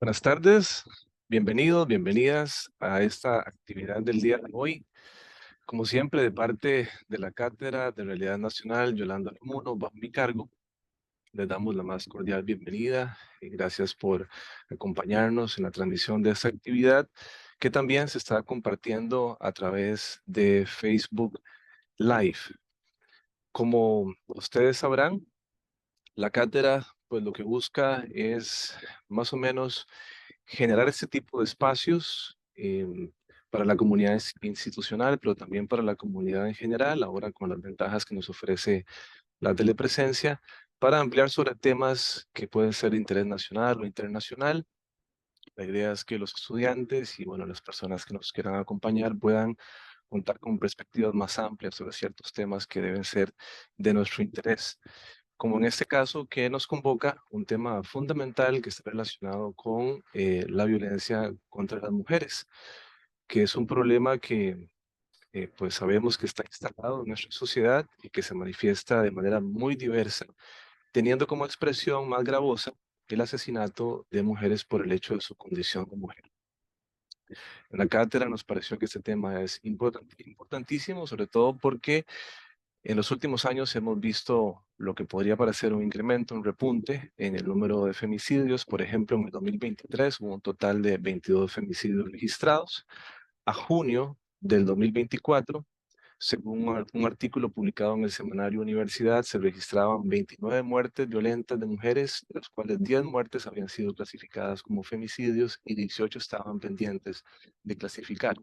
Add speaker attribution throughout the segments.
Speaker 1: Buenas tardes, bienvenidos, bienvenidas a esta actividad del día de hoy. Como siempre, de parte de la Cátedra de Realidad Nacional, Yolanda Romuno, bajo mi cargo, les damos la más cordial bienvenida y gracias por acompañarnos en la transmisión de esta actividad que también se está compartiendo a través de Facebook Live. Como ustedes sabrán, la cátedra, pues lo que busca es más o menos generar este tipo de espacios para la comunidad institucional, pero también para la comunidad en general, ahora con las ventajas que nos ofrece la telepresencia, para ampliar sobre temas que pueden ser de interés nacional o internacional. La idea es que los estudiantes y bueno, las personas que nos quieran acompañar puedan contar con perspectivas más amplias sobre ciertos temas que deben ser de nuestro interés. Como en este caso que nos convoca un tema fundamental que está relacionado con la violencia contra las mujeres, que es un problema que pues sabemos que está instalado en nuestra sociedad y que se manifiesta de manera muy diversa, teniendo como expresión más gravosa el asesinato de mujeres por el hecho de su condición de mujer. En la cátedra nos pareció que este tema es importantísimo, sobre todo porque en los últimos años hemos visto lo que podría parecer un incremento, un repunte en el número de femicidios. Por ejemplo, en el 2023 hubo un total de 22 femicidios registrados. A junio del 2024, según un artículo publicado en el semanario Universidad, se registraban 29 muertes violentas de mujeres, de las cuales 10 muertes habían sido clasificadas como femicidios y 18 estaban pendientes de clasificar.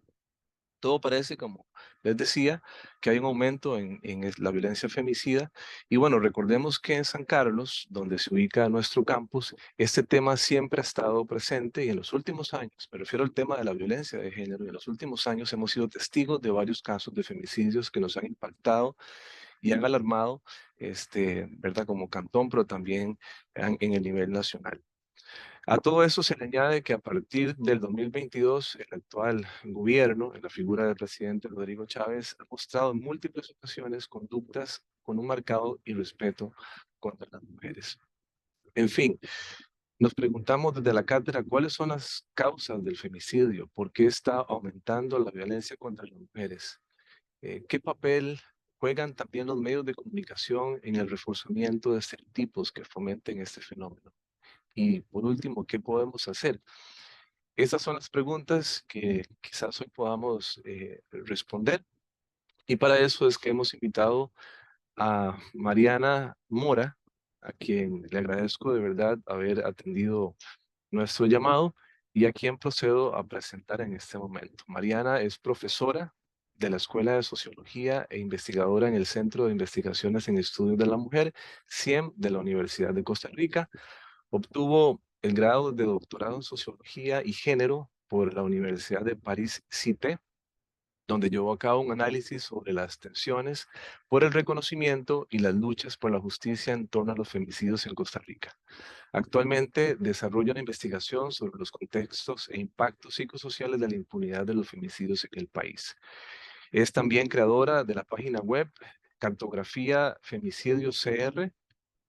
Speaker 1: Todo parece, como les decía, que hay un aumento en la violencia femicida. Y bueno, recordemos que en San Carlos, donde se ubica nuestro campus, este tema siempre ha estado presente y en los últimos años, me refiero al tema de la violencia de género, y en los últimos años hemos sido testigos de varios casos de femicidios que nos han impactado y han alarmado, ¿verdad? Como cantón, pero también en el nivel nacional. A todo eso se le añade que a partir del 2022, el actual gobierno, en la figura del presidente Rodrigo Chávez, ha mostrado en múltiples ocasiones conductas con un marcado irrespeto contra las mujeres. En fin, nos preguntamos desde la cátedra cuáles son las causas del femicidio, por qué está aumentando la violencia contra las mujeres, qué papel juegan también los medios de comunicación en el reforzamiento de estereotipos que fomenten este fenómeno. Y por último, ¿qué podemos hacer? Esas son las preguntas que quizás hoy podamos responder. Y para eso es que hemos invitado a Mariana Mora, a quien le agradezco de verdad haber atendido nuestro llamado y a quien procedo a presentar en este momento. Mariana es profesora de la Escuela de Sociología e investigadora en el Centro de Investigaciones en Estudios de la Mujer, CIEM, de la Universidad de Costa Rica. Obtuvo el grado de doctorado en Sociología y Género por la Universidad de París-Cité, donde llevó a cabo un análisis sobre las tensiones por el reconocimiento y las luchas por la justicia en torno a los femicidios en Costa Rica. Actualmente desarrolla una investigación sobre los contextos e impactos psicosociales de la impunidad de los femicidios en el país. Es también creadora de la página web Cartografía Femicidio CR,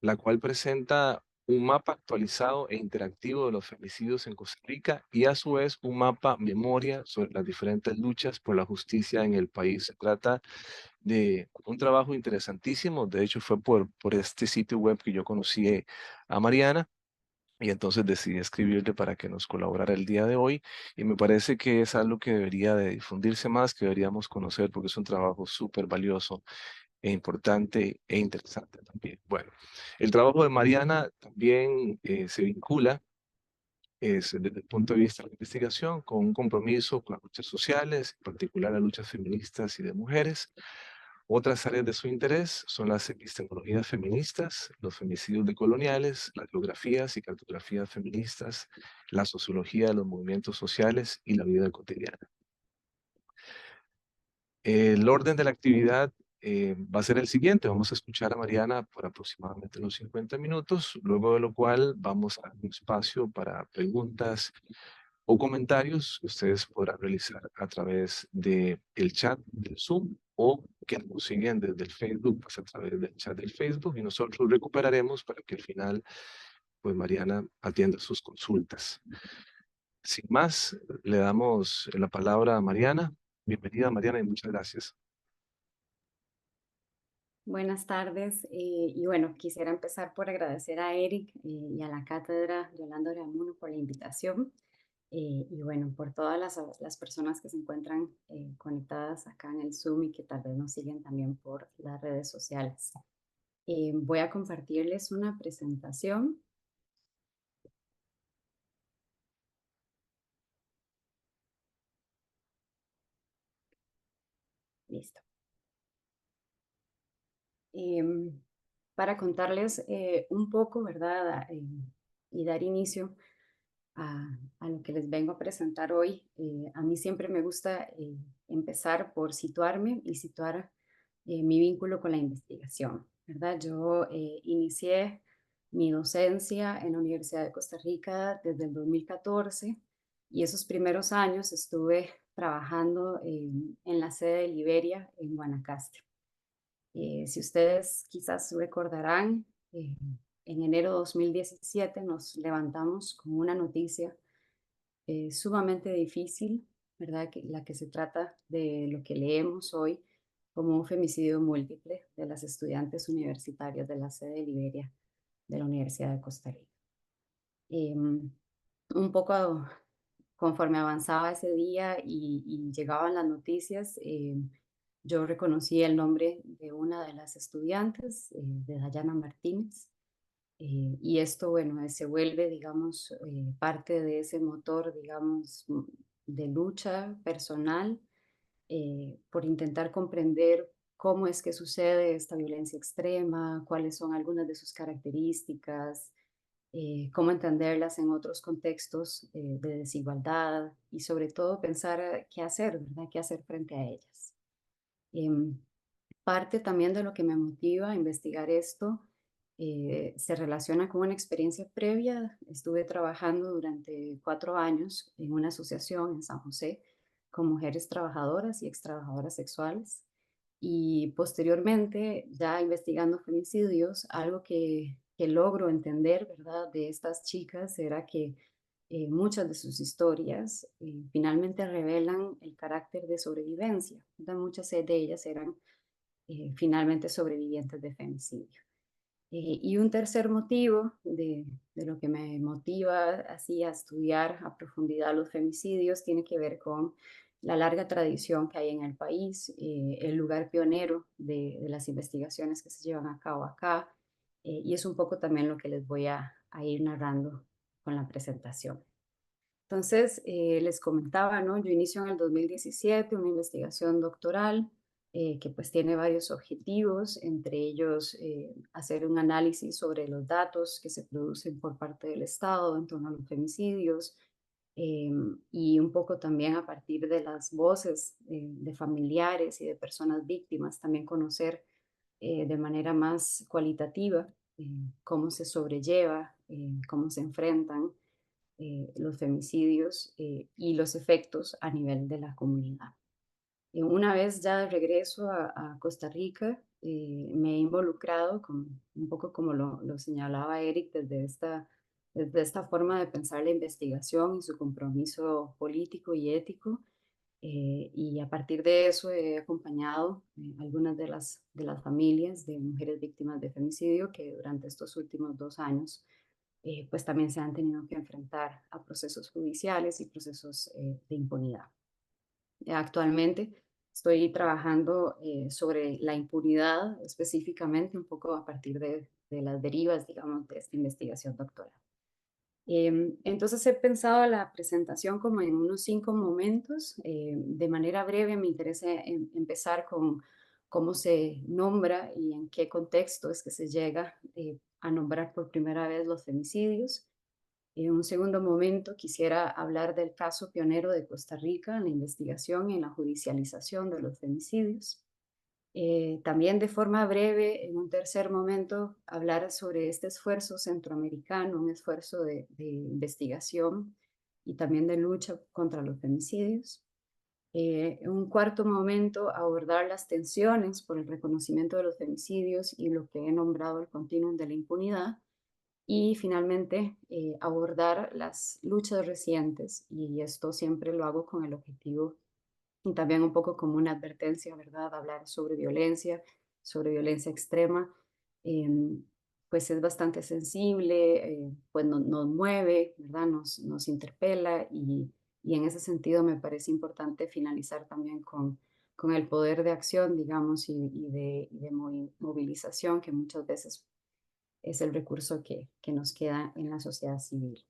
Speaker 1: la cual presenta un mapa actualizado e interactivo de los femicidios en Costa Rica y a su vez un mapa memoria sobre las diferentes luchas por la justicia en el país. Se trata de un trabajo interesantísimo. De hecho, fue por este sitio web que yo conocí a Mariana. Y entonces decidí escribirle para que nos colaborara el día de hoy. Y me parece que es algo que debería de difundirse más, que deberíamos conocer, porque es un trabajo súper valioso e importante e interesante también. Bueno, el trabajo de Mariana también se vincula, desde el punto de vista de la investigación, con un compromiso con las luchas sociales, en particular las luchas feministas y de mujeres. Otras áreas de su interés son las epistemologías feministas, los femicidios decoloniales, las geografías y cartografías feministas, la sociología de los movimientos sociales y la vida cotidiana. El orden de la actividad va a ser el siguiente. Vamos a escuchar a Mariana por aproximadamente unos 50 minutos, luego de lo cual vamos a dar un espacio para preguntas o comentarios que ustedes podrán realizar a través del chat del Zoom o que nos siguen desde el Facebook, pues a través del chat del Facebook y nosotros recuperaremos para que al final pues Mariana atiende sus consultas. Sin más, le damos la palabra a Mariana. Bienvenida, Mariana, y muchas gracias.
Speaker 2: Buenas tardes. Y bueno, quisiera empezar por agradecer a Eric y a la cátedra Yolanda Oreamuno por la invitación y bueno, por todas las personas que se encuentran conectadas acá en el Zoom y que tal vez nos siguen también por las redes sociales. Voy a compartirles una presentación. Listo. Em, para contarles un poco, ¿verdad? Y dar inicio a lo que les vengo a presentar hoy. A mí siempre me gusta empezar por situarme y situar mi vínculo con la investigación, ¿verdad? Yo inicié mi docencia en la Universidad de Costa Rica desde el 2014 y esos primeros años estuve trabajando en la sede de Liberia en Guanacaste. Si ustedes quizás recordarán, en enero de 2017 nos levantamos con una noticia sumamente difícil, ¿verdad? La que se trata de lo que leemos hoy como un femicidio múltiple de las estudiantes universitarias de la sede de Liberia de la Universidad de Costa Rica. Un poco conforme avanzaba ese día y llegaban las noticias, yo reconocí el nombre de una de las estudiantes, de Dayana Martínez, y esto, bueno, se vuelve, digamos, parte de ese motor, digamos, de lucha personal por intentar comprender cómo es que sucede esta violencia extrema, cuáles son algunas de sus características, cómo entenderlas en otros contextos de desigualdad y sobre todo pensar qué hacer, ¿verdad? ¿Qué hacer frente a ellas? Em, Parte también de lo que me motiva a investigar esto se relaciona con una experiencia previa. Estuve trabajando durante 4 años en una asociación en San José con mujeres trabajadoras y extrabajadoras sexuales. Y posteriormente, ya investigando femicidios, algo que logro entender, ¿verdad?, de estas chicas era que muchas de sus historias finalmente revelan el carácter de sobrevivencia, ¿verdad? Muchas de ellas eran finalmente sobrevivientes de femicidio. Y un tercer motivo de lo que me motiva así a estudiar a profundidad los femicidios tiene que ver con la larga tradición que hay en el país, el lugar pionero de las investigaciones que se llevan a cabo acá, y es un poco también lo que les voy a ir narrando con la presentación. Entonces, les comentaba, ¿no? Yo inicio en el 2017 una investigación doctoral que pues tiene varios objetivos, entre ellos hacer un análisis sobre los datos que se producen por parte del Estado en torno a los femicidios y un poco también a partir de las voces de familiares y de personas víctimas, también conocer de manera más cualitativa cómo se sobrelleva, cómo se enfrentan los femicidios y los efectos a nivel de la comunidad. Una vez ya de regreso a Costa Rica, me he involucrado con, un poco como lo señalaba Eric, desde esta forma de pensar la investigación y su compromiso político y ético. Y a partir de eso he acompañado algunas de las familias de mujeres víctimas de femicidio que durante estos últimos 2 años pues también se han tenido que enfrentar a procesos judiciales y procesos de impunidad. Actualmente estoy trabajando sobre la impunidad específicamente, un poco a partir de las derivas, digamos, de esta investigación doctoral. Entonces he pensado la presentación como en unos 5 momentos. De manera breve me interesa empezar con cómo se nombra y en qué contexto es que se llega a nombrar por primera vez los femicidios. En un segundo momento quisiera hablar del caso pionero de Costa Rica en la investigación y en la judicialización de los femicidios. También de forma breve, en un tercer momento, hablar sobre este esfuerzo centroamericano, un esfuerzo de investigación y también de lucha contra los femicidios. En un cuarto momento, abordar las tensiones por el reconocimiento de los femicidios y lo que he nombrado el continuum de la impunidad. y finalmente abordar las luchas recientes, y esto siempre lo hago con el objetivo y también un poco como una advertencia, ¿verdad? Hablar sobre violencia extrema, em, pues es bastante sensible, pues nos mueve, ¿verdad? Nos interpela y en ese sentido me parece importante finalizar también con el poder de acción, digamos, y de movilización, que muchas veces es el recurso que nos queda en la sociedad civil.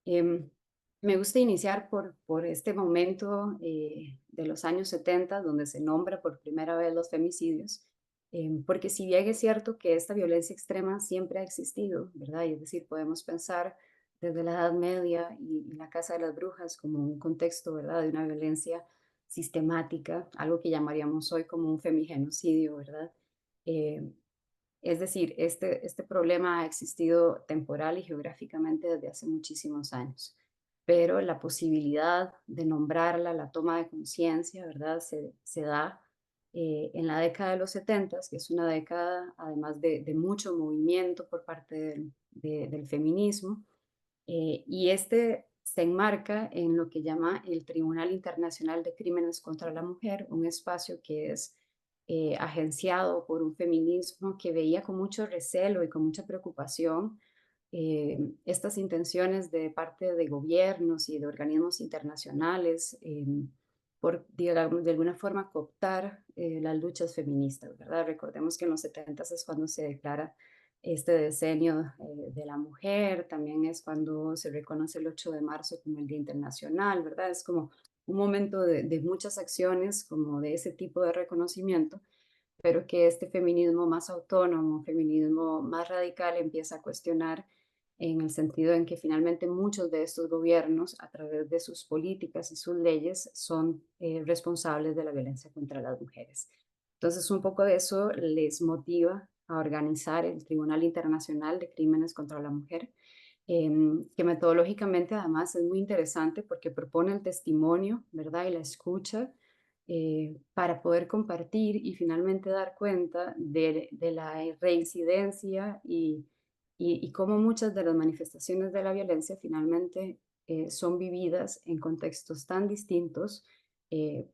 Speaker 2: Em, Me gusta iniciar por este momento de los años 70, donde se nombra por primera vez los femicidios, porque si bien es cierto que esta violencia extrema siempre ha existido, ¿verdad? Y es decir, podemos pensar desde la Edad Media y la Casa de las Brujas como un contexto, ¿verdad? De una violencia sistemática, algo que llamaríamos hoy como un femigenocidio, ¿verdad? Eh, es decir, este problema ha existido temporal y geográficamente desde hace muchísimos años, pero la posibilidad de nombrarla, la toma de conciencia, ¿verdad? Se da en la década de los 70, que es una década además de mucho movimiento por parte del feminismo, y este se enmarca en lo que llama el Tribunal Internacional de Crímenes contra la Mujer, un espacio que es agenciado por un feminismo que veía con mucho recelo y con mucha preocupación estas intenciones de parte de gobiernos y de organismos internacionales por, digamos, de alguna forma cooptar las luchas feministas, ¿verdad? Recordemos que en los 70 es cuando se declara este decenio de la mujer, también es cuando se reconoce el 8 de marzo como el Día Internacional, ¿verdad? Es como un momento de muchas acciones, como de ese tipo de reconocimiento, pero que este feminismo más autónomo, feminismo más radical, empieza a cuestionar en el sentido en que finalmente muchos de estos gobiernos, a través de sus políticas y sus leyes, son responsables de la violencia contra las mujeres. Entonces, un poco de eso les motiva a organizar el Tribunal Internacional de Crímenes contra la Mujer, que metodológicamente además es muy interesante porque propone el testimonio, ¿verdad? Y la escucha para poder compartir y finalmente dar cuenta de la reincidencia y cómo muchas de las manifestaciones de la violencia finalmente son vividas en contextos tan distintos,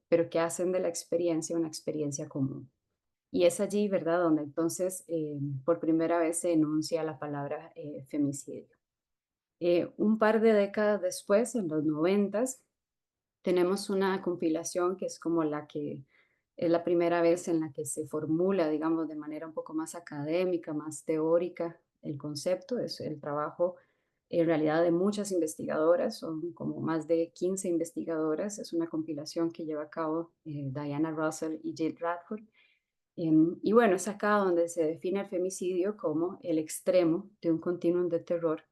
Speaker 2: pero que hacen de la experiencia una experiencia común. Y es allí, ¿verdad?, donde entonces por primera vez se enuncia la palabra femicidio. Un par de décadas después, en los noventas, tenemos una compilación que es como la que es la primera vez en la que se formula, digamos, de manera un poco más académica, más teórica, el concepto. Es el trabajo en realidad de muchas investigadoras, son como más de 15 investigadoras. Es una compilación que lleva a cabo Diana Russell y Jill Radford. Y bueno, es acá donde se define el femicidio como el extremo de un continuum de terror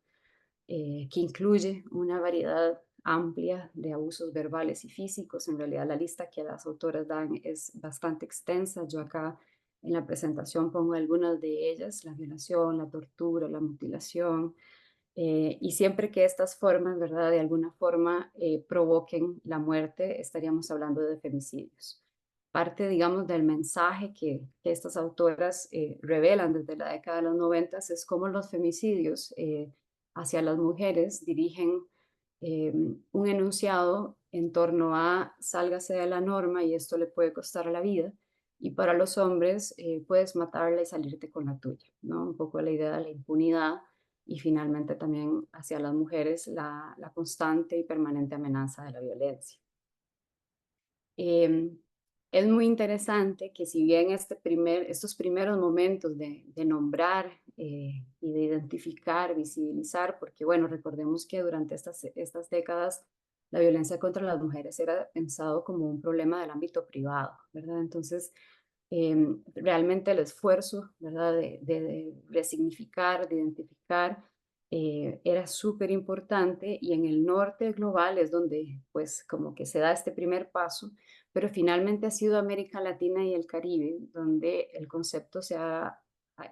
Speaker 2: que incluye una variedad amplia de abusos verbales y físicos. En realidad la lista que las autoras dan es bastante extensa. Yo acá en la presentación pongo algunas de ellas: la violación, la tortura, la mutilación, y siempre que estas formas, ¿verdad?, de alguna forma provoquen la muerte, estaríamos hablando de femicidios. Parte, digamos, del mensaje que estas autoras revelan desde la década de los 90 es cómo los femicidios hacia las mujeres dirigen un enunciado en torno a sálgase de la norma y esto le puede costar la vida, y para los hombres puedes matarla y salirte con la tuya, ¿no? Un poco la idea de la impunidad y finalmente también hacia las mujeres la constante y permanente amenaza de la violencia. Em, es muy interesante que si bien estos primeros momentos de nombrar y de identificar, visibilizar, porque bueno, recordemos que durante estas décadas la violencia contra las mujeres era pensado como un problema del ámbito privado, ¿verdad? Entonces, realmente el esfuerzo, ¿verdad?, de resignificar, de identificar, era súper importante, y en el norte global es donde pues como que se da este primer paso, pero finalmente ha sido América Latina y el Caribe donde el concepto ha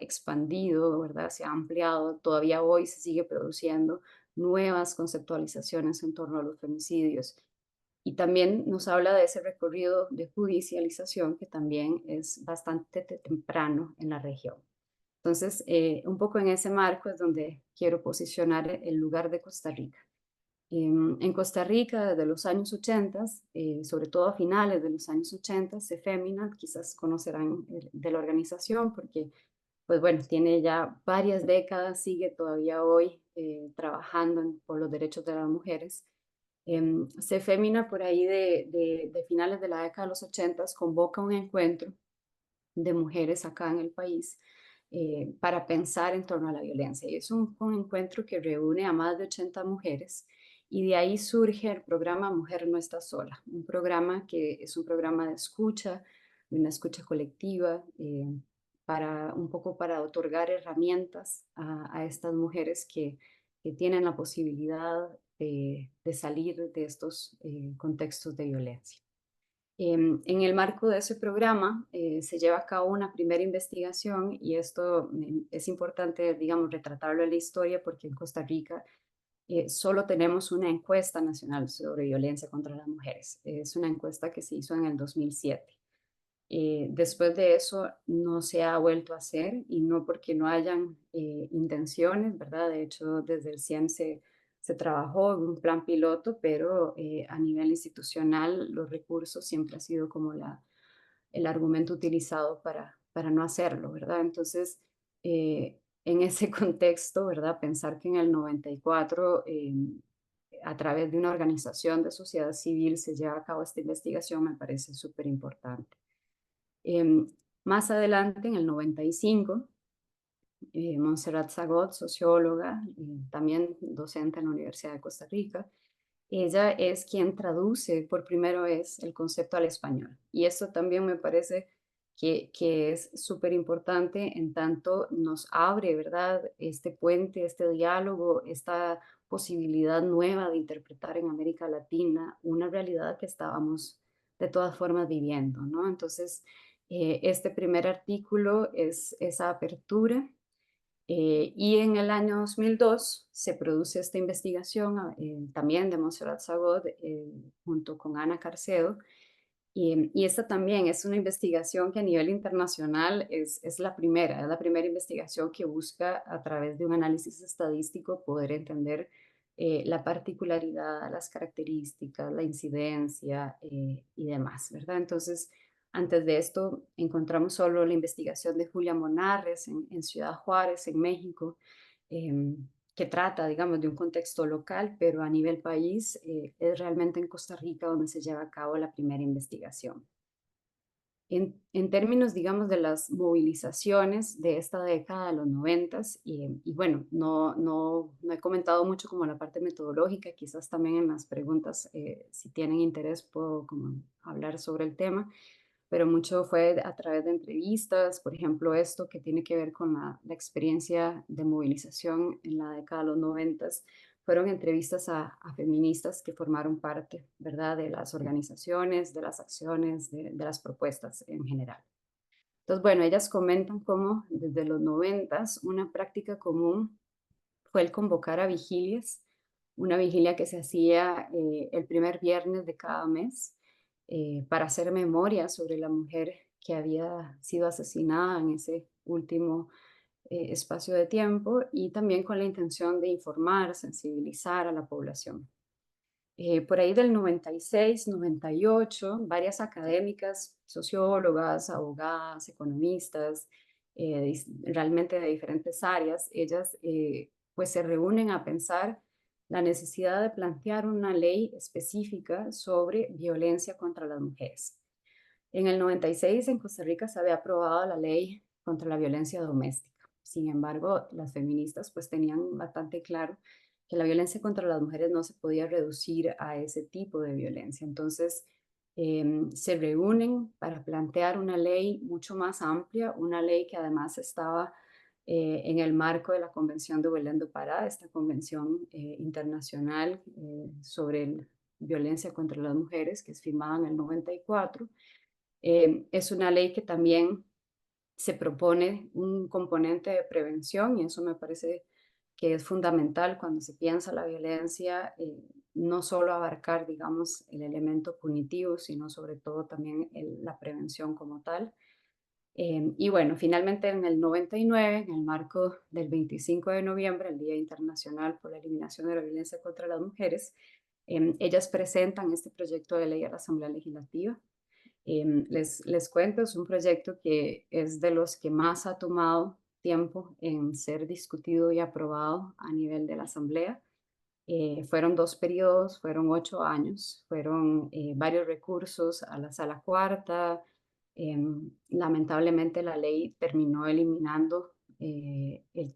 Speaker 2: expandido, ¿verdad? Se ha ampliado, todavía hoy se sigue produciendo nuevas conceptualizaciones en torno a los femicidios. Y también nos habla de ese recorrido de judicialización que también es bastante temprano en la región. Entonces, un poco en ese marco es donde quiero posicionar el lugar de Costa Rica. En Costa Rica, desde los años 80, sobre todo a finales de los años 80, CEFEMINA, quizás conocerán de la organización porque, pues bueno, tiene ya varias décadas, sigue todavía hoy trabajando por los derechos de las mujeres. CEFEMINA, por ahí de finales de la década de los 80, convoca un encuentro de mujeres acá en el país para pensar en torno a la violencia. Y es un encuentro que reúne a más de 80 mujeres y de ahí surge el programa Mujer No Está Sola, un programa que es un programa de una escucha colectiva, para un poco para otorgar herramientas a estas mujeres que tienen la posibilidad de salir de estos contextos de violencia. En el marco de ese programa se lleva a cabo una primera investigación y esto es importante, digamos, retratarlo en la historia porque en Costa Rica solo tenemos una encuesta nacional sobre violencia contra las mujeres. Es una encuesta que se hizo en el 2007. Después de eso no se ha vuelto a hacer y no porque no hayan intenciones, ¿verdad? De hecho, desde el CIEM se trabajó en un plan piloto, pero a nivel institucional los recursos siempre ha sido como el argumento utilizado para no hacerlo, ¿verdad? Entonces, en ese contexto, ¿verdad? Pensar que en el 94, a través de una organización de sociedad civil se lleva a cabo esta investigación me parece súper importante. Em, Más adelante, en el 95, Montserrat Zagot, socióloga, también docente en la Universidad de Costa Rica, ella es quien traduce por primera vez el concepto al español. Y esto también me parece que es súper importante en tanto nos abre, ¿verdad? Este puente, este diálogo, esta posibilidad nueva de interpretar en América Latina una realidad que estábamos de todas formas viviendo, ¿no? Entonces, este primer artículo es esa apertura y en el año 2002 se produce esta investigación también de Montserrat Zagot junto con Ana Carcedo. Y esta también es una investigación que a nivel internacional es es la primera investigación que busca a través de un análisis estadístico poder entender la particularidad, las características, la incidencia y demás, ¿verdad? Entonces, antes de esto, encontramos solo la investigación de Julia Monarres en Ciudad Juárez, en México, que trata, digamos, de un contexto local, pero a nivel país es realmente en Costa Rica donde se lleva a cabo la primera investigación. En términos, digamos, de las movilizaciones de esta década de los noventas, y bueno, no he comentado mucho como la parte metodológica, quizás también en las preguntas, si tienen interés, puedo como hablar sobre el tema, pero mucho fue a través de entrevistas, por ejemplo, esto que tiene que ver con la experiencia de movilización en la década de los noventas, fueron entrevistas a feministas que formaron parte, ¿verdad?, de las organizaciones, de las acciones, de las propuestas en general. Entonces, bueno, ellas comentan cómo desde los noventas una práctica común fue el convocar a vigilias, una vigilia que se hacía el primer viernes de cada mes para hacer memoria sobre la mujer que había sido asesinada en ese último espacio de tiempo y también con la intención de informar, sensibilizar a la población. Por ahí del 96, 98, varias académicas, sociólogas, abogadas, economistas, realmente de diferentes áreas, ellas pues se reúnen a pensar la necesidad de plantear una ley específica sobre violencia contra las mujeres. En el 96 en Costa Rica se había aprobado la ley contra la violencia doméstica. Sin embargo, las feministas pues tenían bastante claro que la violencia contra las mujeres no se podía reducir a ese tipo de violencia. Entonces, se reúnen para plantear una ley mucho más amplia, una ley que además estaba en el marco de la Convención de Belén do Pará, esta convención internacional sobre violencia contra las mujeres, que es firmada en el 94. Es una ley que también se propone un componente de prevención y eso me parece que es fundamental cuando se piensa la violencia, no solo abarcar, digamos, el elemento punitivo, sino sobre todo también la prevención como tal. Y bueno, finalmente en el 99, en el marco del 25 de noviembre, el Día Internacional por la Eliminación de la Violencia contra las Mujeres, ellas presentan este proyecto de ley a la Asamblea Legislativa. Les cuento, es un proyecto que es de los que más ha tomado tiempo en ser discutido y aprobado a nivel de la Asamblea. Fueron 2 periodos, fueron 8 años, fueron varios recursos a la Sala Cuarta. Lamentablemente la ley terminó eliminando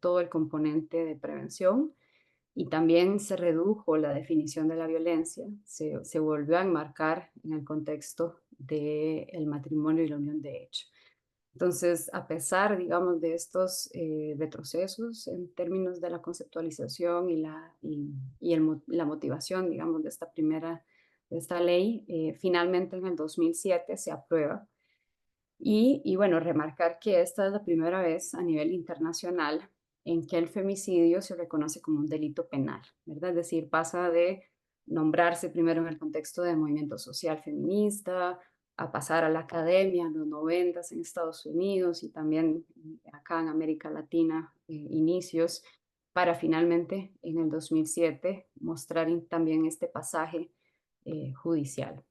Speaker 2: todo el componente de prevención y también se redujo la definición de la violencia, se volvió a enmarcar en el contexto del matrimonio y la unión de hecho. Entonces, a pesar, digamos, de estos retrocesos en términos de la conceptualización y la motivación, digamos, de esta ley, finalmente en el 2007 se aprueba. Y bueno, remarcar que esta es la primera vez a nivel internacional en que el femicidio se reconoce como un delito penal, ¿verdad? Es decir, pasa de nombrarse primero en el contexto de movimiento social feminista, a pasar a la academia en los 90 en Estados Unidos y también acá en América Latina, inicios, para finalmente en el 2007 mostrar también este pasaje judicial.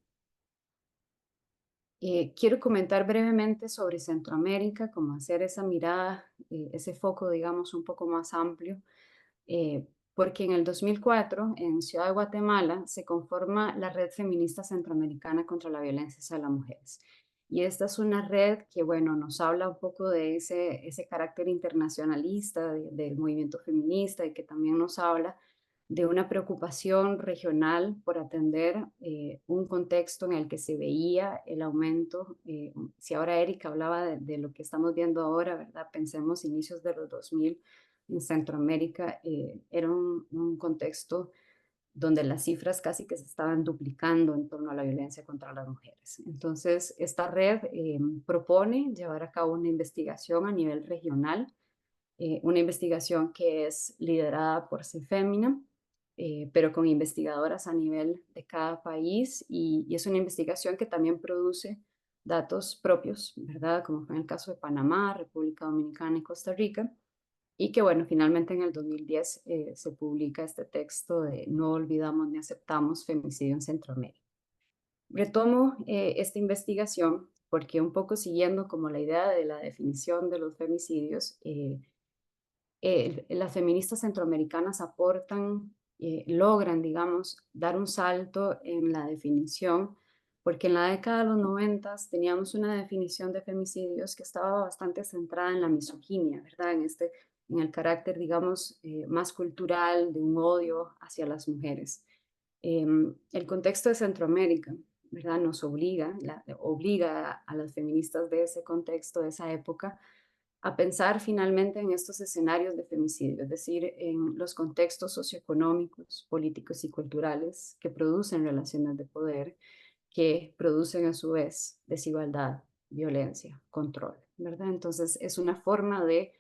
Speaker 2: Quiero comentar brevemente sobre Centroamérica, cómo hacer esa mirada, ese foco, digamos, un poco más amplio, porque en el 2004, en Ciudad de Guatemala, se conforma la Red Feminista Centroamericana contra la Violencia hacia las Mujeres. Y esta es una red que, bueno, nos habla un poco de ese carácter internacionalista del movimiento feminista y que también nos habla de una preocupación regional por atender un contexto en el que se veía el aumento. Si ahora Erika hablaba de lo que estamos viendo ahora, ¿verdad? Pensemos inicios de los 2000 en Centroamérica, era un contexto donde las cifras casi que se estaban duplicando en torno a la violencia contra las mujeres. Entonces, esta red propone llevar a cabo una investigación a nivel regional, una investigación que es liderada por CEFEMINA, pero con investigadoras a nivel de cada país y es una investigación que también produce datos propios, ¿verdad? Como fue en el caso de Panamá, República Dominicana y Costa Rica. Y que bueno, finalmente en el 2010 se publica este texto de No olvidamos ni aceptamos femicidio en Centroamérica. Retomo esta investigación porque un poco siguiendo como la idea de la definición de los femicidios, las feministas centroamericanas aportan, logran, digamos, dar un salto en la definición, porque en la década de los 90 teníamos una definición de femicidios que estaba bastante centrada en la misoginia, ¿verdad? En el carácter, digamos, más cultural de un odio hacia las mujeres. El contexto de Centroamérica, ¿verdad? Nos obliga a las feministas de ese contexto, de esa época, a pensar finalmente en estos escenarios de femicidio, es decir, en los contextos socioeconómicos, políticos y culturales que producen relaciones de poder, que producen a su vez desigualdad, violencia, control, ¿verdad? Entonces es una forma de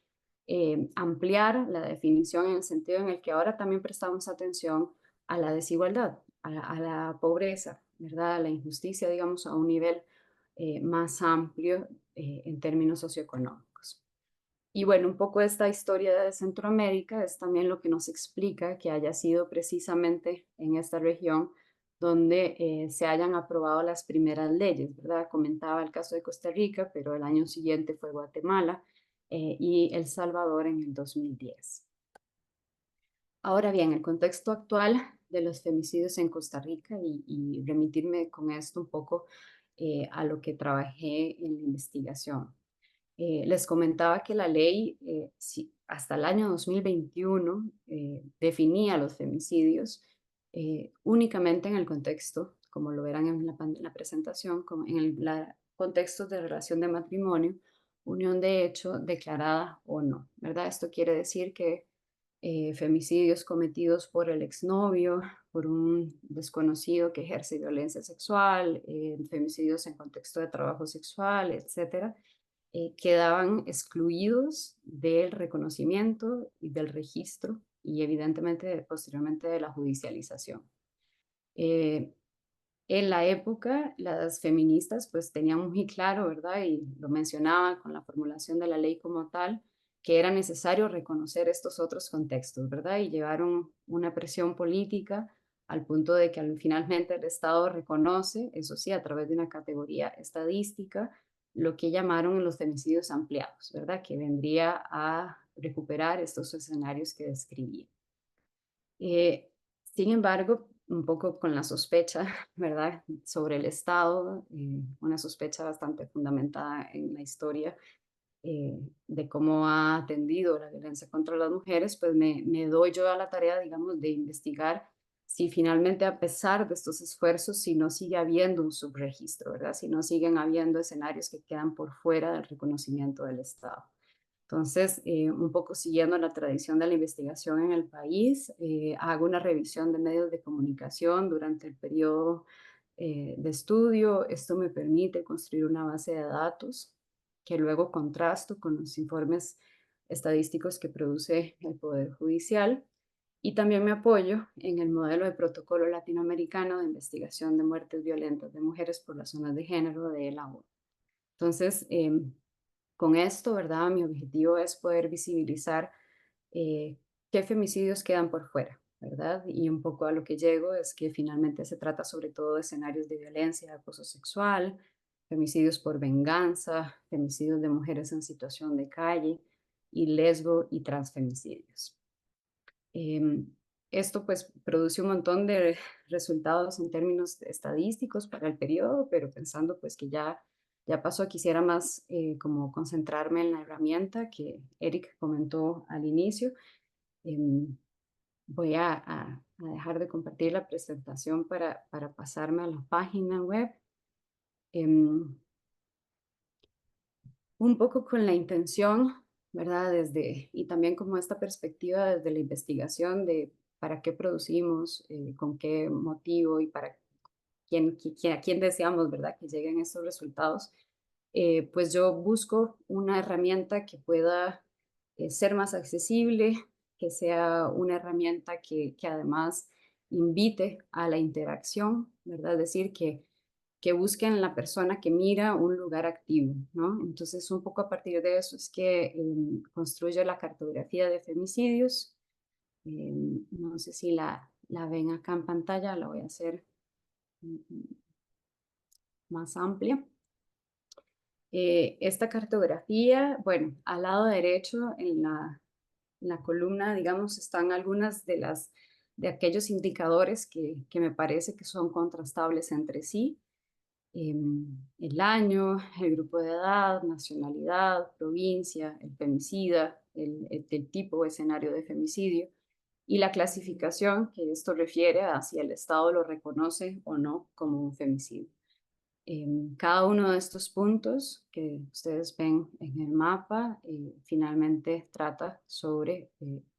Speaker 2: ampliar la definición en el sentido en el que ahora también prestamos atención a la desigualdad, a la pobreza, ¿verdad? A la injusticia, digamos, a un nivel más amplio en términos socioeconómicos. Y bueno, un poco esta historia de Centroamérica es también lo que nos explica que haya sido precisamente en esta región donde se hayan aprobado las primeras leyes, ¿verdad? Comentaba el caso de Costa Rica, pero el año siguiente fue Guatemala y El Salvador en el 2010. Ahora bien, el contexto actual de los femicidios en Costa Rica y remitirme con esto un poco a lo que trabajé en la investigación. Les comentaba que la ley, hasta el año 2021, definía los femicidios únicamente en el contexto, como lo verán en la presentación, como en el contexto de relación de matrimonio, unión de hecho declarada o no, ¿verdad? Esto quiere decir que femicidios cometidos por el exnovio, por un desconocido que ejerce violencia sexual, femicidios en contexto de trabajo sexual, etcétera, quedaban excluidos del reconocimiento y del registro y evidentemente posteriormente de la judicialización. Eh, En la época, las feministas pues tenían muy claro, ¿verdad? Y lo mencionaban con la formulación de la ley como tal, que era necesario reconocer estos otros contextos, ¿verdad? Y llevaron una presión política al punto de que finalmente el Estado reconoce, eso sí, a través de una categoría estadística, lo que llamaron los femicidios ampliados, ¿verdad? Que vendría a recuperar estos escenarios que describí. Eh, Sin embargo, un poco con la sospecha, ¿verdad?, sobre el Estado, una sospecha bastante fundamentada en la historia de cómo ha atendido la violencia contra las mujeres, pues me doy yo a la tarea, digamos, de investigar si finalmente, a pesar de estos esfuerzos, si no sigue habiendo un subregistro, ¿verdad? Si no siguen habiendo escenarios que quedan por fuera del reconocimiento del Estado. Entonces, un poco siguiendo la tradición de la investigación en el país, hago una revisión de medios de comunicación durante el periodo de estudio. Esto me permite construir una base de datos que luego contrasto con los informes estadísticos que produce el Poder Judicial. Y también me apoyo en el modelo de protocolo latinoamericano de investigación de muertes violentas de mujeres por razones de género de la ONU. Entonces, con esto, ¿verdad? Mi objetivo es poder visibilizar eh, qué femicidios quedan por fuera, ¿verdad? Y un poco a lo que llego es que finalmente se trata sobre todo de escenarios de violencia, de acoso sexual, femicidios por venganza, femicidios de mujeres en situación de calle y lesbo y transfemicidios. Em, Esto pues produce un montón de resultados en términos estadísticos para el periodo, pero pensando pues que ya pasó, quisiera más como concentrarme en la herramienta que Eric comentó al inicio. Em, Voy a dejar de compartir la presentación para pasarme a la página web. Em, un poco con la intención, ¿verdad? Y también como esta perspectiva desde la investigación de para qué producimos, con qué motivo y para a quién deseamos, ¿verdad? Que lleguen estos resultados. Pues yo busco una herramienta que pueda ser más accesible, que sea una herramienta que además invite a la interacción, ¿verdad? Es decir, que busquen en la persona que mira un lugar activo, ¿no? Entonces, un poco a partir de eso es que construyo la cartografía de femicidios. No sé si la ven acá en pantalla, la voy a hacer más amplia. Esta cartografía, bueno, al lado derecho en la columna, digamos, están algunas de aquellos indicadores que me parece que son contrastables entre sí. El año, el grupo de edad, nacionalidad, provincia, el femicida, el tipo o escenario de femicidio y la clasificación que esto refiere a si el Estado lo reconoce o no como un femicidio. Cada uno de estos puntos que ustedes ven en el mapa finalmente trata sobre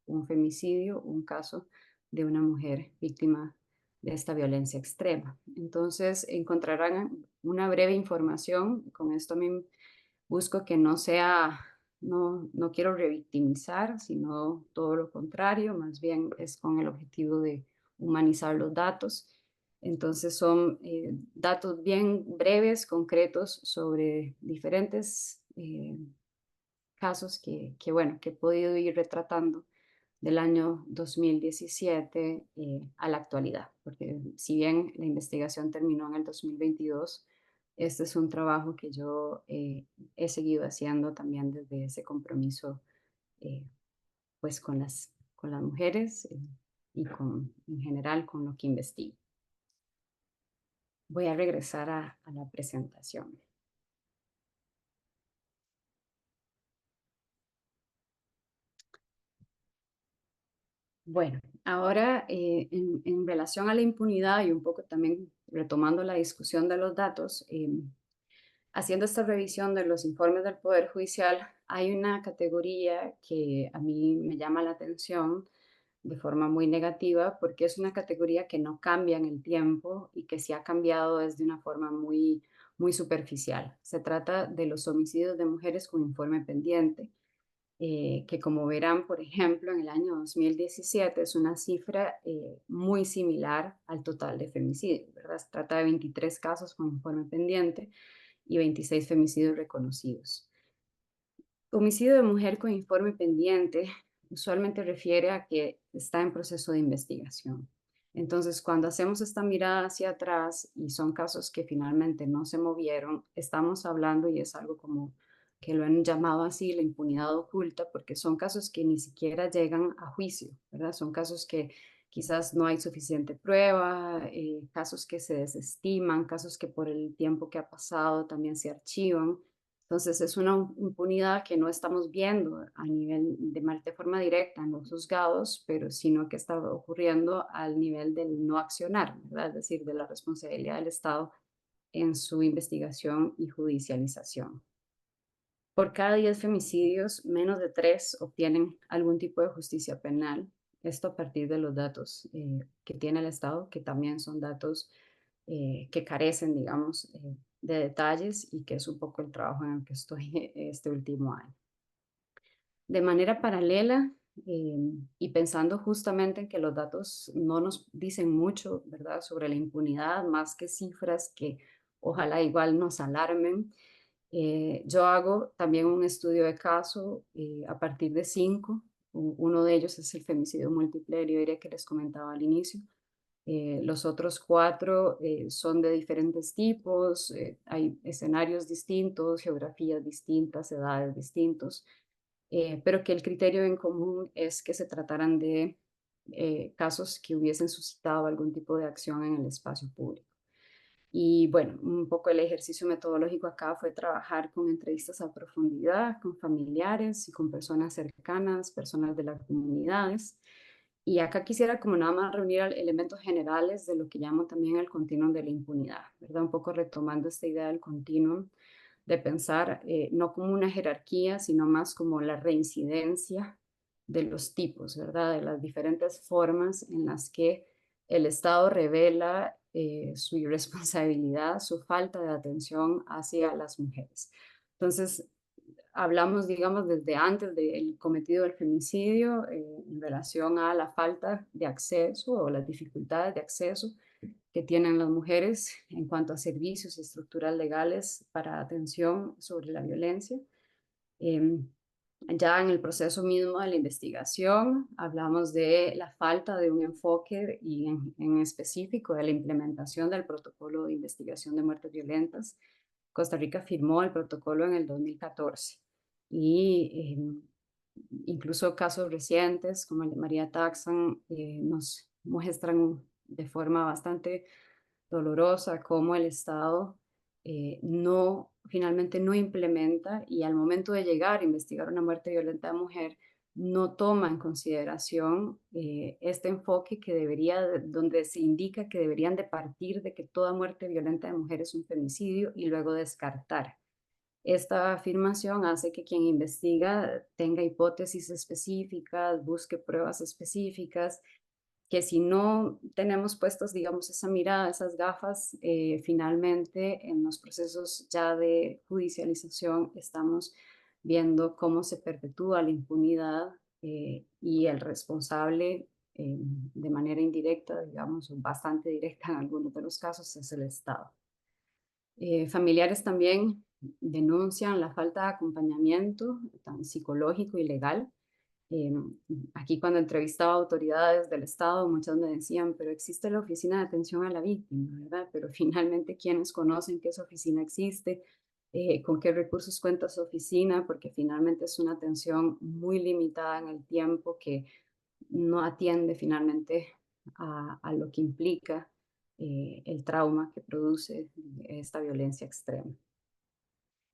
Speaker 2: un femicidio, un caso de una mujer víctima de esta violencia extrema. Entonces encontrarán una breve información. Con esto busco que no sea, no quiero revictimizar, sino todo lo contrario, más bien es con el objetivo de humanizar los datos. Entonces son datos bien breves, concretos sobre diferentes casos bueno, que he podido ir retratando del año 2017 a la actualidad, porque si bien la investigación terminó en el 2022, este es un trabajo que yo he seguido haciendo también desde ese compromiso eh, pues con las mujeres y en general con lo que investigo. Voy a regresar a la presentación. Bueno, ahora en relación a la impunidad y un poco también retomando la discusión de los datos, haciendo esta revisión de los informes del Poder Judicial, hay una categoría que a mí me llama la atención de forma muy negativa porque es una categoría que no cambia en el tiempo y que sí ha cambiado desde una forma muy superficial. Se trata de los homicidios de mujeres con informe pendiente. que como verán, por ejemplo, en el año 2017 es una cifra muy similar al total de femicidios, ¿verdad? Se trata de 23 casos con informe pendiente y 26 femicidios reconocidos. Homicidio de mujer con informe pendiente usualmente refiere a que está en proceso de investigación. Entonces, cuando hacemos esta mirada hacia atrás y son casos que finalmente no se movieron, estamos hablando, y es algo como que lo han llamado así, la impunidad oculta, porque son casos que ni siquiera llegan a juicio, ¿verdad? Son casos que quizás no hay suficiente prueba, casos que se desestiman, casos que por el tiempo que ha pasado también se archivan. Entonces, es una impunidad que no estamos viendo a nivel de forma directa en los juzgados, pero sino que está ocurriendo al nivel del no accionar, ¿verdad? Es decir, de la responsabilidad del Estado en su investigación y judicialización. Por cada 10 femicidios, menos de 3 obtienen algún tipo de justicia penal. Esto a partir de los datos que tiene el Estado, que también son datos que carecen, digamos, de detalles y que es un poco el trabajo en el que estoy este último año. De manera paralela, y pensando justamente en que los datos no nos dicen mucho, ¿verdad?, sobre la impunidad, más que cifras que ojalá igual nos alarmen, yo hago también un estudio de caso a partir de 5. Uno de ellos es el femicidio múltiple de Liberia que les comentaba al inicio. Los otros 4 son de diferentes tipos, hay escenarios distintos, geografías distintas, edades distintos, pero que el criterio en común es que se trataran de casos que hubiesen suscitado algún tipo de acción en el espacio público. Y bueno, un poco el ejercicio metodológico acá fue trabajar con entrevistas a profundidad, con familiares y con personas cercanas, personas de las comunidades. Y acá quisiera como nada más reunir elementos generales de lo que llamo también el continuum de la impunidad, ¿verdad? Un poco retomando esta idea del continuum, de pensar no como una jerarquía, sino más como la reincidencia de los tipos, ¿verdad? De las diferentes formas en las que el Estado revela su irresponsabilidad, su falta de atención hacia las mujeres. Entonces, hablamos, digamos, desde antes del cometido del femicidio en relación a la falta de acceso o las dificultades de acceso que tienen las mujeres en cuanto a servicios y estructuras legales para atención sobre la violencia. Em, ya en el proceso mismo de la investigación hablamos de la falta de un enfoque y en específico de la implementación del protocolo de investigación de muertes violentas. Costa Rica firmó el protocolo en el 2014 y incluso casos recientes como el de María Taxan nos muestran de forma bastante dolorosa cómo el Estado finalmente no implementa y al momento de llegar a investigar una muerte violenta de mujer, no toma en consideración este enfoque que donde se indica que deberían de partir de que toda muerte violenta de mujer es un femicidio y luego descartar. Esta afirmación hace que quien investiga tenga hipótesis específicas, busque pruebas específicas, que si no tenemos puestos, digamos, esa mirada, esas gafas, finalmente en los procesos ya de judicialización estamos viendo cómo se perpetúa la impunidad y el responsable de manera indirecta, digamos, o bastante directa en algunos de los casos, es el Estado. Familiares también denuncian la falta de acompañamiento tan psicológico y legal. Eh, Aquí cuando entrevistaba a autoridades del Estado, muchas me decían, pero existe la Oficina de Atención a la Víctima, ¿verdad? Pero finalmente, ¿quiénes conocen que esa oficina existe? ¿Con qué recursos cuenta su oficina? Porque finalmente es una atención muy limitada en el tiempo que no atiende finalmente a lo que implica el trauma que produce esta violencia extrema.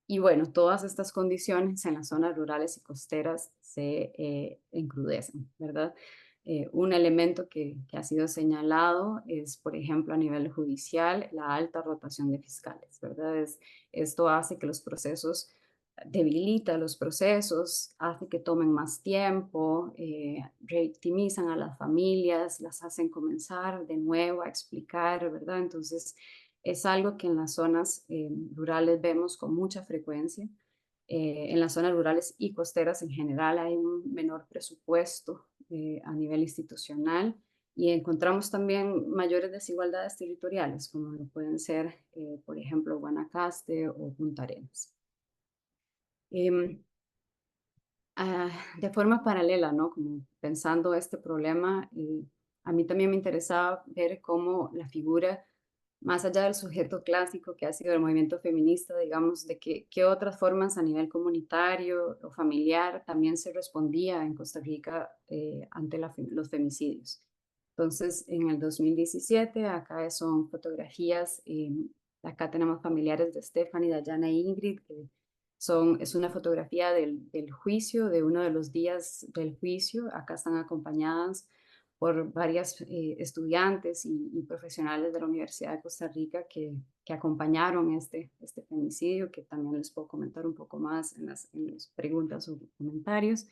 Speaker 2: Y bueno, todas estas condiciones en las zonas rurales y costeras se encrudecen, ¿verdad? Un elemento que ha sido señalado es, por ejemplo, a nivel judicial, la alta rotación de fiscales, ¿verdad? Esto hace que los procesos, debilita los procesos, hace que tomen más tiempo, revictimizan a las familias, las hacen comenzar de nuevo a explicar, ¿verdad? Entonces, es algo que en las zonas rurales vemos con mucha frecuencia En las zonas rurales y costeras en general hay un menor presupuesto a nivel institucional y encontramos también mayores desigualdades territoriales, como lo pueden ser, por ejemplo, Guanacaste o Punta Arenas. Em, de forma paralela, ¿no? Como pensando este problema, a mí también me interesaba ver cómo la figura, más allá del sujeto clásico que ha sido el movimiento feminista, digamos, de qué otras formas a nivel comunitario o familiar también se respondía en Costa Rica ante los femicidios. Entonces, en el 2017, acá son fotografías, acá tenemos familiares de Stephanie, Dayana e Ingrid, que es una fotografía del juicio, de uno de los días del juicio. Acá están acompañadas por varias estudiantes y profesionales de la Universidad de Costa Rica que acompañaron este femicidio, que también les puedo comentar un poco más en las preguntas o comentarios.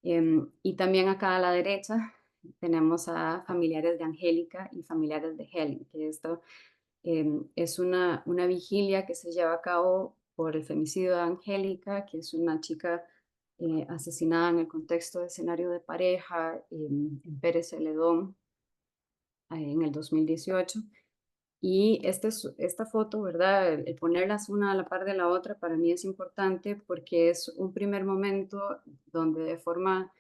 Speaker 2: Y también acá a la derecha tenemos a familiares de Angélica y familiares de Helen, que esto es una vigilia que se lleva a cabo por el femicidio de Angélica, que es una chica asesinada en el contexto de escenario de pareja en Pérez Celedón en el 2018. Y esta foto, ¿verdad? El ponerlas una a la par de la otra para mí es importante porque es un primer momento donde de forma,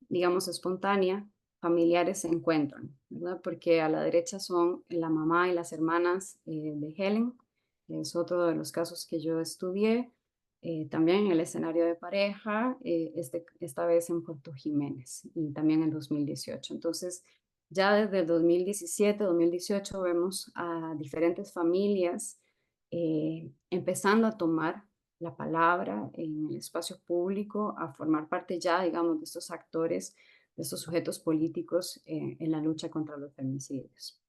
Speaker 2: digamos, espontánea, familiares se encuentran, ¿verdad? Porque a la derecha son la mamá y las hermanas de Helen, que es otro de los casos que yo estudié, también en el escenario de pareja, esta vez en Puerto Jiménez y también en 2018. Entonces, ya desde el 2017, 2018 vemos a diferentes familias empezando a tomar la palabra en el espacio público, a formar parte ya, digamos, de estos actores, de estos sujetos políticos en la lucha contra los femicidios.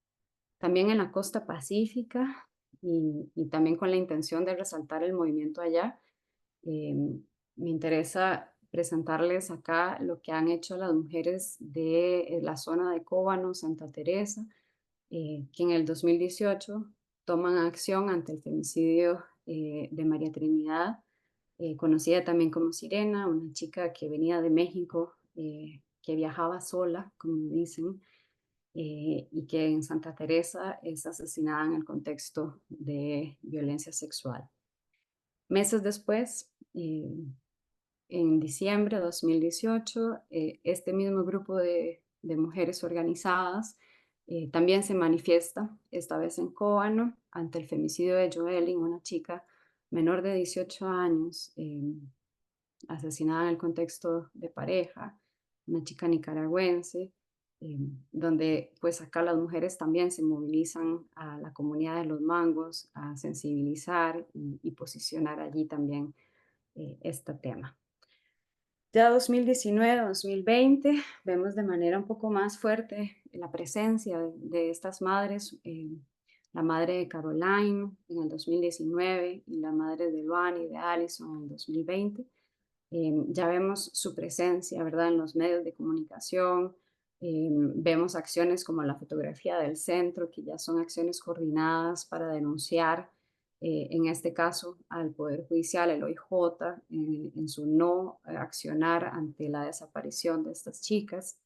Speaker 2: También en la costa pacífica y también con la intención de resaltar el movimiento allá, me interesa presentarles acá lo que han hecho las mujeres de la zona de Cóbano, Santa Teresa, que en el 2018 toman acción ante el femicidio de María Trinidad, conocida también como Sirena, una chica que venía de México, que viajaba sola, como dicen, y que en Santa Teresa es asesinada en el contexto de violencia sexual. Meses después, en diciembre de 2018, este mismo grupo de mujeres organizadas también se manifiesta, esta vez en Cóbano, ante el femicidio de Joelyn, una chica menor de 18 años, asesinada en el contexto de pareja, una chica nicaragüense, donde pues acá las mujeres también se movilizan a la comunidad de los mangos a sensibilizar y posicionar allí también este tema. Ya 2019-2020 vemos de manera un poco más fuerte la presencia de estas madres, la madre de Caroline en el 2019 y la madre de Luan y de Allison en el 2020. Ya vemos su presencia, ¿verdad?, en los medios de comunicación. Vemos acciones como la fotografía del centro, que ya son acciones coordinadas para denunciar, en este caso, al Poder Judicial, el OIJ, en su no accionar ante la desaparición de estas chicas.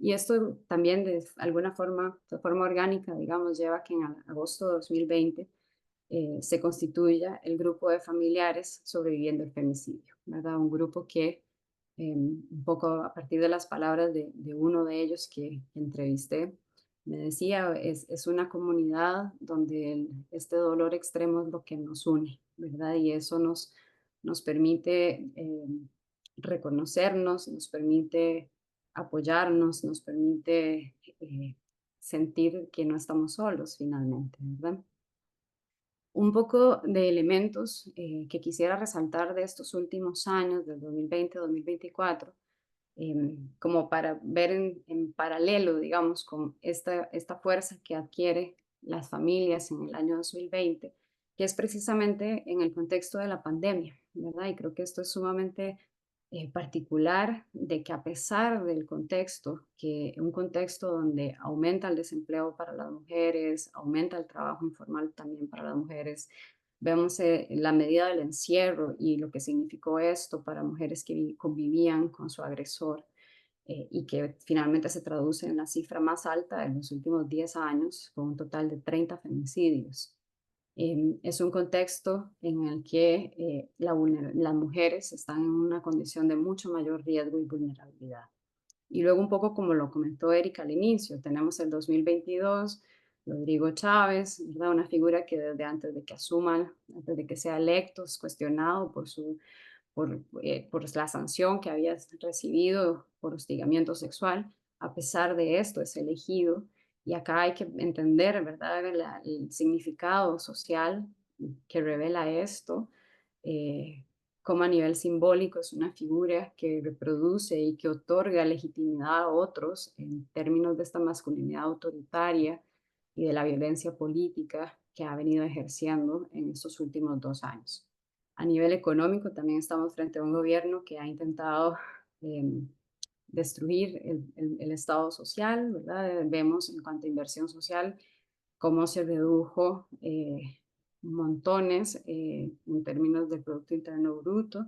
Speaker 2: Y esto también de alguna forma, de forma orgánica, digamos, lleva a que en agosto de 2020 se constituya el grupo de familiares sobreviviendo el femicidio, ¿verdad? Un grupo que, un poco a partir de las palabras de uno de ellos que entrevisté, me decía, es una comunidad donde este dolor extremo es lo que nos une, ¿verdad? Y eso nos permite reconocernos, nos permite apoyarnos, nos permite sentir que no estamos solos finalmente, ¿verdad? Un poco de elementos que quisiera resaltar de estos últimos años, del 2020-2024, como para ver en paralelo, digamos, con esta fuerza que adquiere las familias en el año 2020, que es precisamente en el contexto de la pandemia, ¿verdad? Y creo que esto es sumamente particular de que a pesar del contexto, que un contexto donde aumenta el desempleo para las mujeres, aumenta el trabajo informal también para las mujeres, Vemos la medida del encierro y lo que significó esto para mujeres que convivían con su agresor, y que finalmente se traduce en la cifra más alta en los últimos 10 años, con un total de 30 feminicidios. Es un contexto en el que las mujeres están en una condición de mucho mayor riesgo y vulnerabilidad. Y luego un poco como lo comentó Erika al inicio, tenemos el 2022, Rodrigo Chávez, ¿verdad? Una figura que desde antes de que asuma, antes de que sea electo, es cuestionado por la sanción que había recibido por hostigamiento sexual. A pesar de esto, es elegido. Y acá hay que entender, ¿verdad?, el significado social que revela esto, eh, cómo a nivel simbólico es una figura que reproduce y que otorga legitimidad a otros en términos de esta masculinidad autoritaria y de la violencia política que ha venido ejerciendo en estos últimos 2 años. A nivel económico también estamos frente a un gobierno que ha intentado destruir el Estado social, ¿verdad? Vemos en cuanto a inversión social cómo se redujo montones en términos del Producto Interno Bruto.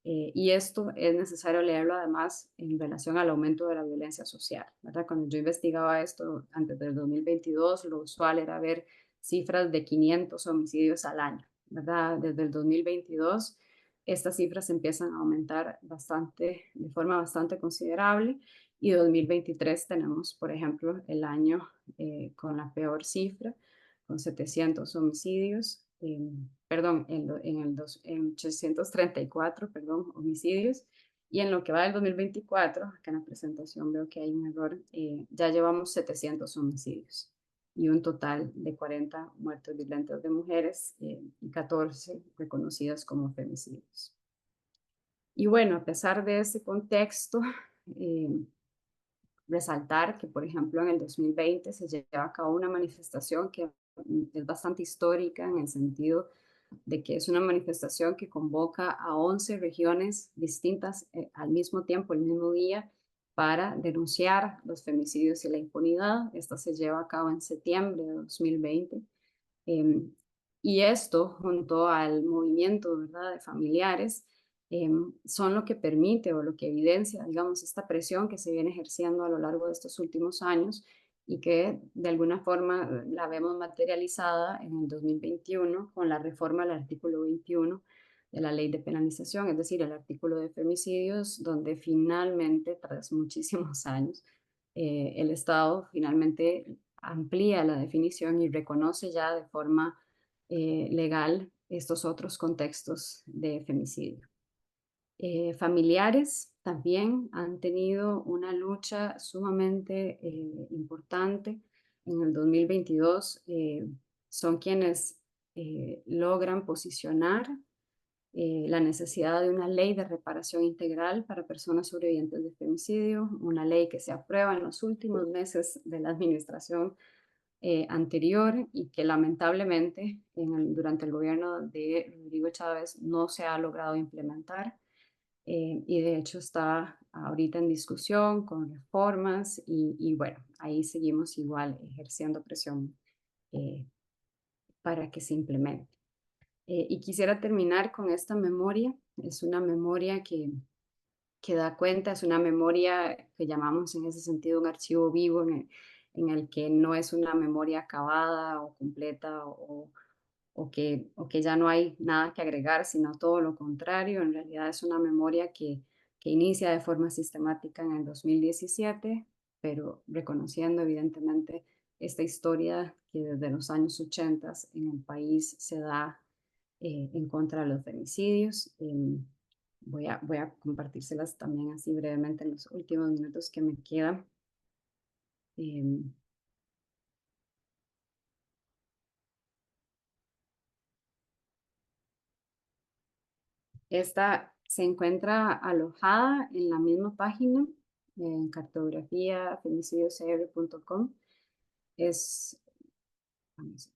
Speaker 2: Y esto es necesario leerlo además en relación al aumento de la violencia social, ¿verdad? Cuando yo investigaba esto antes del 2022, lo usual era ver cifras de 500 homicidios al año, ¿verdad? Desde el 2022, estas cifras empiezan a aumentar bastante, de forma bastante considerable, y 2023 tenemos, por ejemplo, el año con la peor cifra, con 700 homicidios, perdón, en 834, perdón, homicidios. Y en lo que va del 2024, acá en la presentación veo que hay un error, ya llevamos 700 homicidios y un total de 40 muertes violentas de mujeres y 14 reconocidas como femicidios. Y bueno, a pesar de ese contexto, eh, resaltar que, por ejemplo, en el 2020 se lleva a cabo una manifestación que es bastante histórica en el sentido de que es una manifestación que convoca a 11 regiones distintas al mismo tiempo, el mismo día, para denunciar los femicidios y la impunidad. Esta se lleva a cabo en septiembre de 2020. Em, y esto, junto al movimiento, ¿verdad?, de familiares, son lo que permite o lo que evidencia, digamos, esta presión que se viene ejerciendo a lo largo de estos últimos años y que de alguna forma la vemos materializada en el 2021 con la reforma del artículo 21 de la ley de penalización, es decir, el artículo de femicidios, donde finalmente, tras muchísimos años, el Estado finalmente amplía la definición y reconoce ya de forma legal estos otros contextos de femicidio. Familiares también han tenido una lucha sumamente importante. En el 2022 son quienes logran posicionar la necesidad de una ley de reparación integral para personas sobrevivientes de femicidio, una ley que se aprueba en los últimos meses de la administración anterior y que lamentablemente durante el gobierno de Rodrigo Chávez no se ha logrado implementar. Y de hecho está ahorita en discusión con reformas y bueno, ahí seguimos igual ejerciendo presión eh, para que se implemente. Y quisiera terminar con esta memoria. Es una memoria que da cuenta, es una memoria que llamamos en ese sentido un archivo vivo en el que no es una memoria acabada o completa o que ya no hay nada que agregar, sino todo lo contrario. En realidad es una memoria que inicia de forma sistemática en el 2017, pero reconociendo evidentemente esta historia que desde los años 80 en el país se da en contra de los femicidios. Voy a compartírselas también así brevemente en los últimos minutos que me quedan. Em, Esta se encuentra alojada en la misma página, en cartografiafemicidioscr.com. Es, vamos,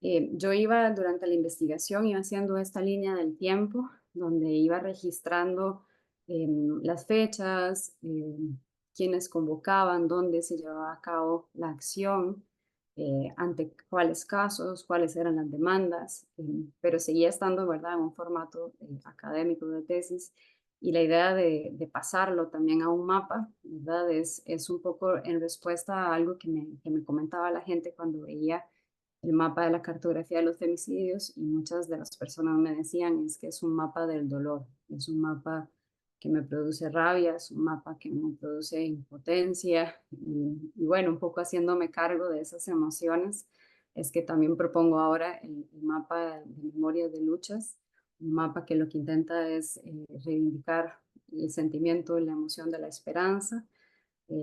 Speaker 2: yo iba durante la investigación, iba haciendo esta línea del tiempo, donde iba registrando las fechas, quienes convocaban, dónde se llevaba a cabo la acción. ante cuáles casos, cuáles eran las demandas, pero seguía estando, ¿verdad?, en un formato académico de tesis. Y la idea de pasarlo también a un mapa, ¿verdad? Es un poco en respuesta a algo que me comentaba la gente cuando veía el mapa de la cartografía de los femicidios, y muchas de las personas me decían es que es un mapa del dolor, es un mapa que me produce rabia, es un mapa que me produce impotencia, y bueno, un poco haciéndome cargo de esas emociones, es que también propongo ahora el mapa de memorias de luchas, un mapa que lo que intenta es reivindicar el sentimiento y la emoción de la esperanza,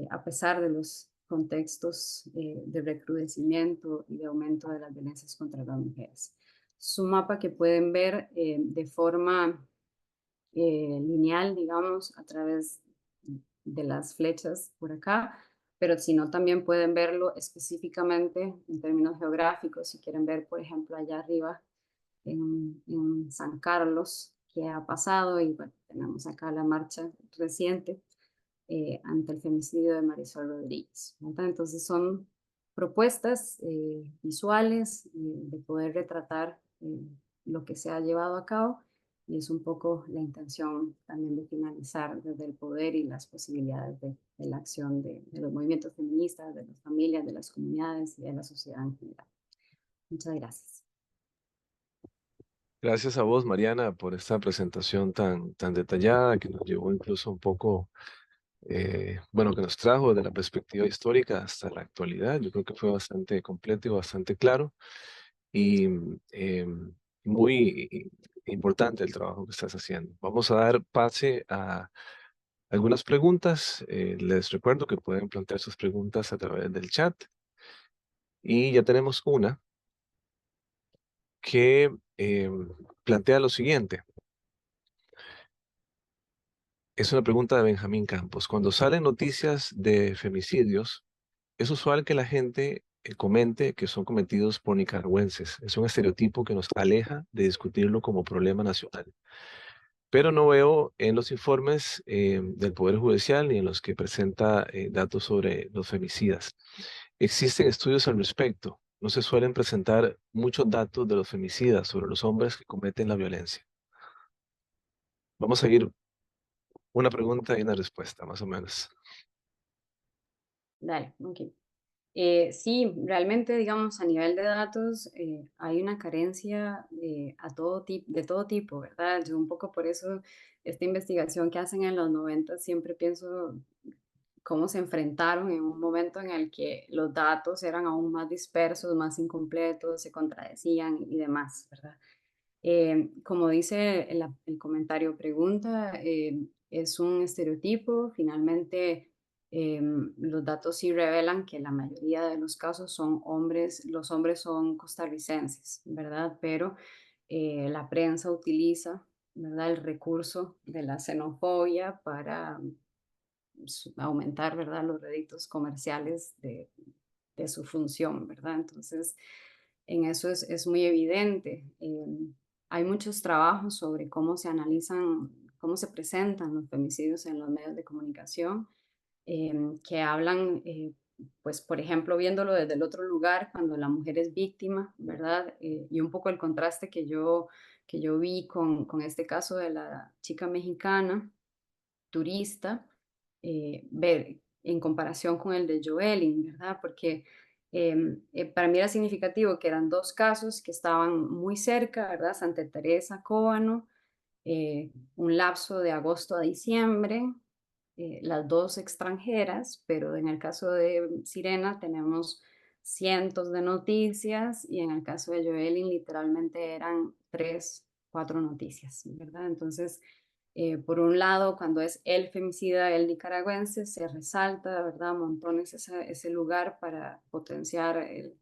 Speaker 2: a pesar de los contextos de recrudecimiento y de aumento de las violencias contra las mujeres. Es un mapa que pueden ver de forma lineal, digamos, a través de las flechas por acá, pero si no, también pueden verlo específicamente en términos geográficos, si quieren ver, por ejemplo, allá arriba en San Carlos, qué ha pasado, y bueno, tenemos acá la marcha reciente ante el femicidio de Marisol Rodríguez, ¿verdad? Entonces son propuestas visuales de poder retratar lo que se ha llevado a cabo, y es un poco la intención también de finalizar desde el poder y las posibilidades de la acción de los movimientos feministas, de las familias, de las comunidades y de la sociedad en general. Muchas gracias.
Speaker 1: Gracias a vos, Mariana, por esta presentación tan detallada que nos llevó incluso un poco, bueno, que nos trajo de la perspectiva histórica hasta la actualidad. Yo creo que fue bastante completo y bastante claro y muy importante el trabajo que estás haciendo. Vamos a dar pase a algunas preguntas. Les recuerdo que pueden plantear sus preguntas a través del chat y ya tenemos una que plantea lo siguiente. Es una pregunta de Benjamín Campos. Cuando salen noticias de femicidios, es usual que la gente comente que son cometidos por nicaragüenses. Es un estereotipo que nos aleja de discutirlo como problema nacional. Pero no veo en los informes del Poder Judicial ni en los que presenta datos sobre los femicidas. Existen estudios al respecto. No se suelen presentar muchos datos de los femicidas sobre los hombres que cometen la violencia. Vamos a ir una pregunta y una respuesta, más o menos.
Speaker 2: Dale, ok. Sí, realmente, digamos, a nivel de datos, hay una carencia de todo tipo, ¿verdad? Yo un poco por eso, esta investigación que hacen en los 90, siempre pienso cómo se enfrentaron en un momento en el que los datos eran aún más dispersos, más incompletos, se contradecían y demás, ¿verdad? Como dice el comentario pregunta, es un estereotipo. Finalmente, los datos sí revelan que la mayoría de los casos son hombres, los hombres son costarricenses, ¿verdad? Pero la prensa utiliza, ¿verdad?, el recurso de la xenofobia para aumentar, ¿verdad?, los réditos comerciales de su función, ¿verdad? Entonces, en eso es muy evidente. Hay muchos trabajos sobre cómo se analizan, cómo se presentan los femicidios en los medios de comunicación, que hablan, pues, por ejemplo, viéndolo desde el otro lugar, cuando la mujer es víctima, ¿verdad? Y un poco el contraste que yo vi con este caso de la chica mexicana, turista, ver en comparación con el de Joelin, ¿verdad? Porque para mí era significativo que eran dos casos que estaban muy cerca, ¿verdad? Santa Teresa, Cóbano, un lapso de agosto a diciembre, las dos extranjeras, pero en el caso de Sirena tenemos cientos de noticias, y en el caso de Joelin literalmente eran tres, cuatro noticias, ¿verdad? Entonces, por un lado, cuando es el femicida, el nicaragüense, se resalta, ¿verdad?, montones ese lugar para potenciar el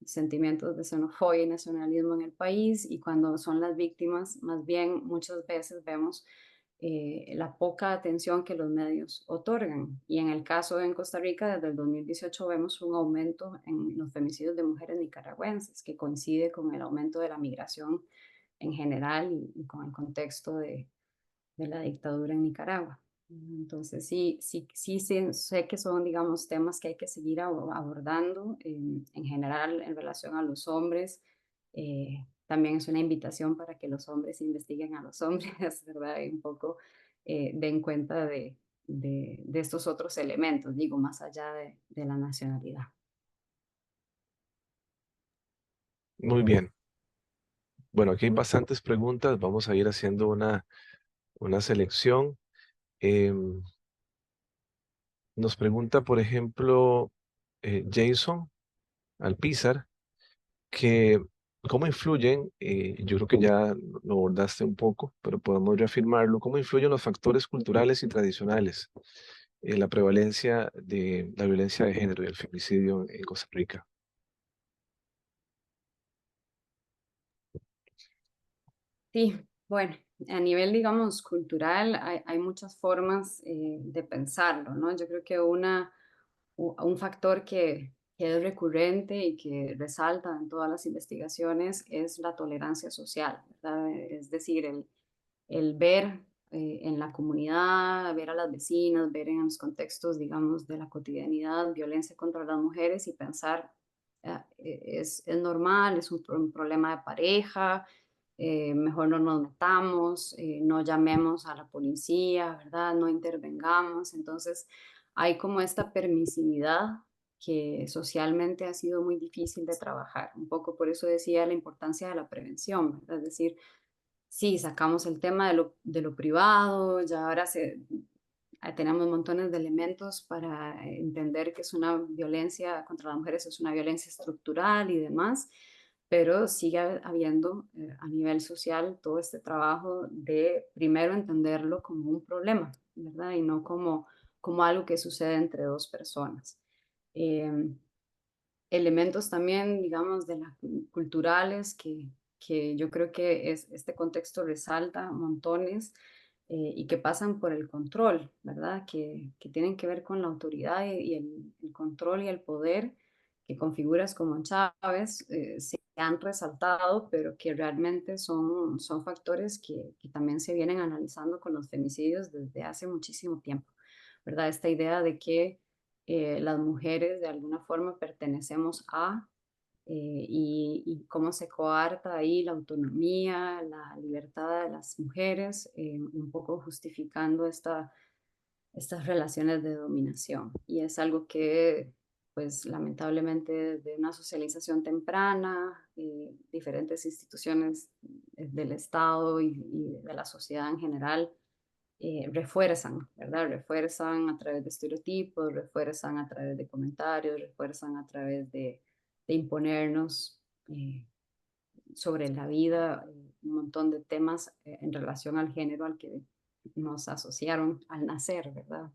Speaker 2: sentimientos de xenofobia y nacionalismo en el país, y cuando son las víctimas, más bien muchas veces vemos la poca atención que los medios otorgan. Y en el caso en Costa Rica, desde el 2018 vemos un aumento en los femicidios de mujeres nicaragüenses, que coincide con el aumento de la migración en general y con el contexto de la dictadura en Nicaragua. Entonces, sí, sé que son, digamos, temas que hay que seguir abordando en general en relación a los hombres. También es una invitación para que los hombres investiguen a los hombres, ¿verdad? Y un poco den cuenta de estos otros elementos, digo, más allá de la nacionalidad.
Speaker 1: Muy bien. Bueno, aquí hay bastantes preguntas. Vamos a ir haciendo una selección. Em, Nos pregunta, por ejemplo, Jason Alpizar, que cómo influyen, yo creo que ya lo abordaste un poco, pero podemos reafirmarlo, cómo influyen los factores culturales y tradicionales en la prevalencia de la violencia de género y el feminicidio en Costa Rica.
Speaker 2: Sí, bueno, a nivel, digamos, cultural, hay muchas formas de pensarlo, ¿no? Yo creo que un factor que es recurrente y que resalta en todas las investigaciones es la tolerancia social, ¿verdad? Es decir, el ver en la comunidad, ver a las vecinas, ver en los contextos, digamos, de la cotidianidad, violencia contra las mujeres y pensar, es normal, es un problema de pareja, mejor no nos metamos, no llamemos a la policía, ¿verdad? No intervengamos. Entonces, hay como esta permisividad que socialmente ha sido muy difícil de trabajar. Un poco por eso decía la importancia de la prevención, ¿verdad? Es decir, sí, sacamos el tema de lo privado, ya ahora tenemos montones de elementos para entender que es una violencia contra las mujeres, es una violencia estructural y demás, pero sigue habiendo a nivel social todo este trabajo de primero entenderlo como un problema, ¿verdad? Y no como algo que sucede entre dos personas. Em, Elementos también, digamos, culturales que yo creo que este contexto resalta montones y que pasan por el control, ¿verdad? Que tienen que ver con la autoridad y el control y el poder que con figuras como Chávez se han resaltado, pero que realmente son factores que también se vienen analizando con los femicidios desde hace muchísimo tiempo, ¿verdad? Esta idea de que las mujeres de alguna forma pertenecemos a, y cómo se coarta ahí la autonomía, la libertad de las mujeres, un poco justificando estas relaciones de dominación. Y es algo que, pues lamentablemente, de una socialización temprana, diferentes instituciones del Estado y de la sociedad en general, refuerzan, ¿verdad? Refuerzan a través de estereotipos, refuerzan a través de comentarios, refuerzan a través de imponernos sobre la vida un montón de temas en relación al género al que nos asociaron al nacer, ¿verdad?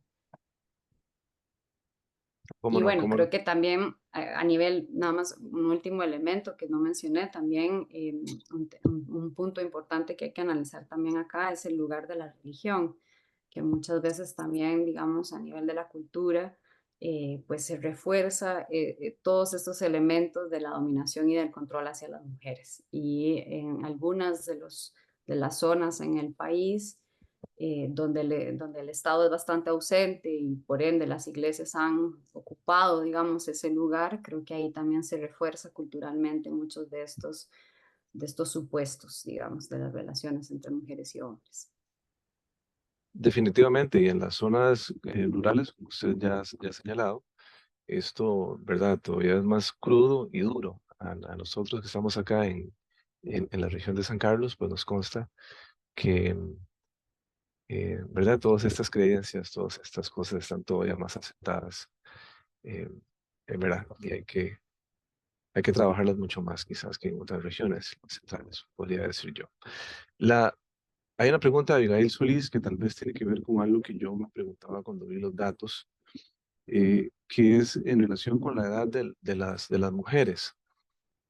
Speaker 1: ¿Cómo
Speaker 2: Y
Speaker 1: no?
Speaker 2: bueno,
Speaker 1: ¿Cómo no?
Speaker 2: creo que también a nivel, nada más un último elemento que no mencioné, también un punto importante que hay que analizar también acá es el lugar de la religión, que muchas veces también, digamos, a nivel de la cultura, pues se refuerza todos estos elementos de la dominación y del control hacia las mujeres. Y en algunas de las zonas en el país, donde el Estado es bastante ausente y por ende las iglesias han ocupado, digamos, ese lugar, creo que ahí también se refuerza culturalmente muchos de estos supuestos, digamos, de las relaciones entre mujeres y hombres.
Speaker 1: Definitivamente, y en las zonas rurales, como usted ya ha señalado, esto, ¿verdad? Todavía es más crudo y duro. A nosotros que estamos acá en la región de San Carlos, pues nos consta que, ¿verdad? Todas estas creencias, todas estas cosas están todavía más aceptadas, eh, ¿verdad? Y hay que trabajarlas mucho más quizás que en otras regiones más centrales, podría decir yo. La, Hay una pregunta de Abigail Solís que tal vez tiene que ver con algo que yo me preguntaba cuando vi los datos, que es en relación con la edad de las mujeres.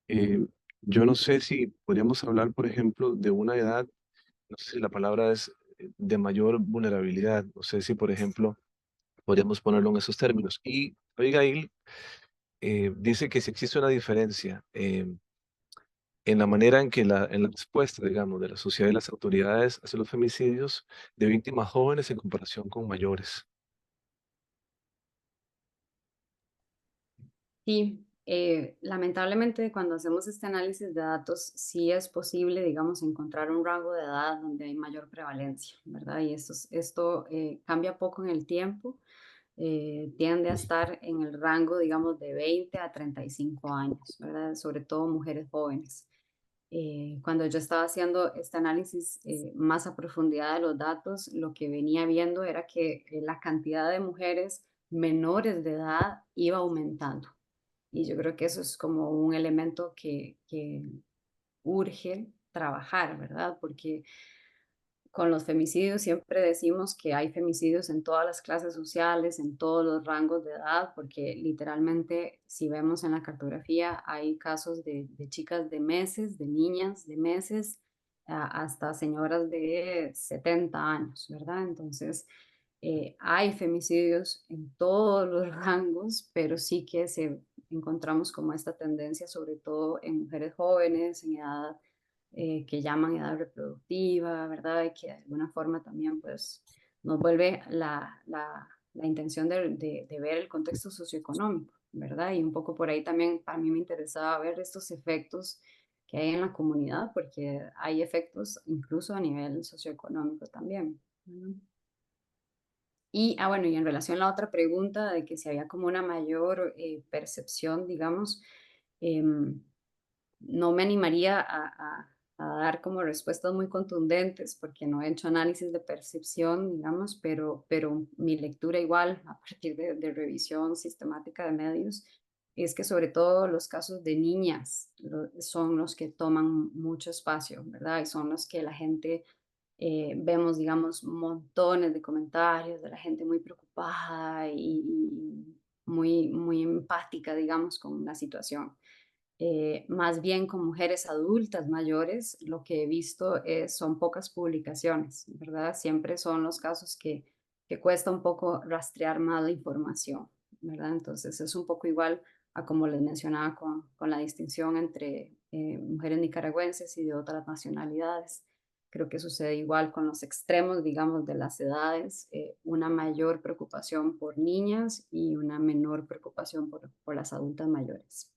Speaker 1: Eh, yo no sé si podríamos hablar, por ejemplo, de una edad, no sé si la palabra es de mayor vulnerabilidad, no sé si, por ejemplo, podríamos ponerlo en esos términos. Y Abigail dice que si existe una diferencia, en la manera en que en la respuesta, digamos, de la sociedad y las autoridades hacia los femicidios de víctimas jóvenes en comparación con mayores.
Speaker 2: Sí, lamentablemente cuando hacemos este análisis de datos, sí es posible, digamos, encontrar un rango de edad donde hay mayor prevalencia, ¿verdad? Y esto cambia poco en el tiempo, tiende a estar en el rango, digamos, de 20 a 35 años, ¿verdad? Sobre todo mujeres jóvenes. Cuando yo estaba haciendo este análisis más a profundidad de los datos, lo que venía viendo era que la cantidad de mujeres menores de edad iba aumentando. Y yo creo que eso es como un elemento que urge trabajar, ¿verdad? Porque con los femicidios siempre decimos que hay femicidios en todas las clases sociales, en todos los rangos de edad, porque literalmente si vemos en la cartografía hay casos de chicas de meses, de niñas de meses, hasta señoras de 70 años, ¿verdad? Entonces, hay femicidios en todos los rangos, pero sí que encontramos como esta tendencia, sobre todo en mujeres jóvenes, en edad que llaman edad reproductiva, ¿verdad? Y que de alguna forma también pues nos vuelve la intención de ver el contexto socioeconómico, ¿verdad? Y un poco por ahí también para mí me interesaba ver estos efectos que hay en la comunidad, porque hay efectos incluso a nivel socioeconómico también. Y, bueno, y en relación a la otra pregunta de que si había como una mayor percepción, digamos, em, no me animaría a dar como respuestas muy contundentes porque no he hecho análisis de percepción, digamos, pero mi lectura igual a partir de revisión sistemática de medios es que sobre todo los casos de niñas son los que toman mucho espacio, ¿verdad? Y son los que la gente vemos, digamos, montones de comentarios de la gente muy preocupada y muy, muy empática, digamos, con la situación. Más bien con mujeres adultas mayores, lo que he visto son pocas publicaciones, ¿verdad? Siempre son los casos que cuesta un poco rastrear más la información, ¿verdad? Entonces es un poco igual a como les mencionaba con la distinción entre mujeres nicaragüenses y de otras nacionalidades. Creo que sucede igual con los extremos, digamos, de las edades, una mayor preocupación por niñas y una menor preocupación por las adultas mayores.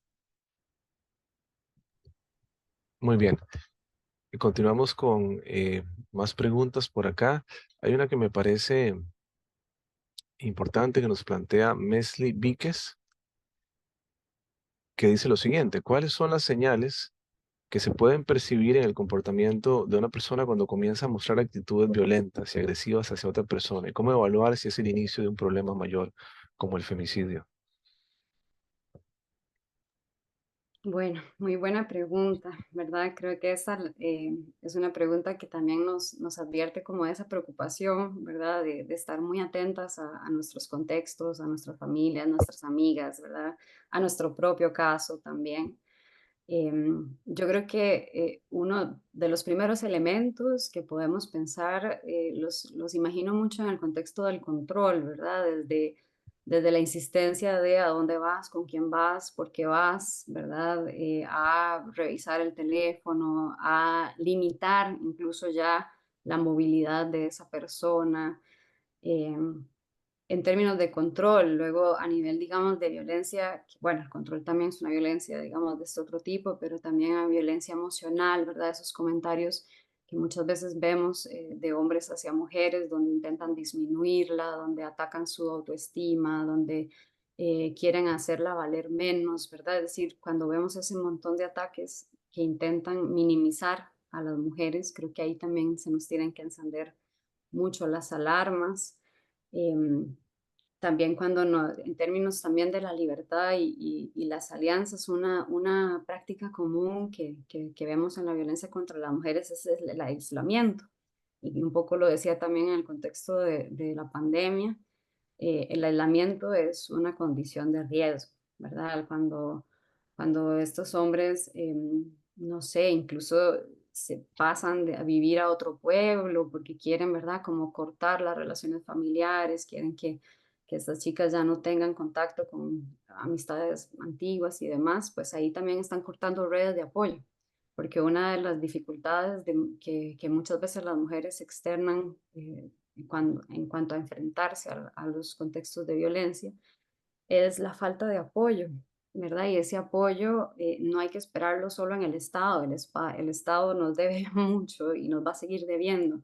Speaker 1: Muy bien. Y continuamos con más preguntas por acá. Hay una que me parece importante que nos plantea Mesli Víquez, que dice lo siguiente: ¿cuáles son las señales que se pueden percibir en el comportamiento de una persona cuando comienza a mostrar actitudes violentas y agresivas hacia otra persona? ¿Y cómo evaluar si es el inicio de un problema mayor como el femicidio?
Speaker 2: Bueno, muy buena pregunta, ¿verdad? Creo que esa es una pregunta que también nos advierte como de esa preocupación, ¿verdad? De estar muy atentas a nuestros contextos, a nuestras familias, nuestras amigas, ¿verdad? A nuestro propio caso también. Yo creo que uno de los primeros elementos que podemos pensar, los imagino mucho en el contexto del control, ¿verdad? Desde la insistencia de a dónde vas, con quién vas, por qué vas, ¿verdad? A revisar el teléfono, a limitar incluso ya la movilidad de esa persona. em, en términos de control, luego a nivel, digamos, de violencia, bueno, el control también es una violencia, digamos, de este otro tipo, pero también a violencia emocional, ¿verdad? Esos comentarios que muchas veces vemos de hombres hacia mujeres, donde intentan disminuirla, donde atacan su autoestima, donde quieren hacerla valer menos, ¿verdad? Es decir, cuando vemos ese montón de ataques que intentan minimizar a las mujeres, creo que ahí también se nos tienen que encender mucho las alarmas. Em, También cuando no, en términos también de la libertad y las alianzas, una práctica común que vemos en la violencia contra las mujeres es el aislamiento. Y un poco lo decía también en el contexto de la pandemia, el aislamiento es una condición de riesgo, ¿verdad? Cuando estos hombres, no sé, incluso se pasan a vivir a otro pueblo porque quieren, ¿verdad? Como cortar las relaciones familiares, quieren que estas chicas ya no tengan contacto con amistades antiguas y demás, pues ahí también están cortando redes de apoyo, porque una de las dificultades que muchas veces las mujeres externan en cuanto a enfrentarse a los contextos de violencia es la falta de apoyo, ¿verdad? Y ese apoyo no hay que esperarlo solo en el Estado, el Estado nos debe mucho y nos va a seguir debiendo.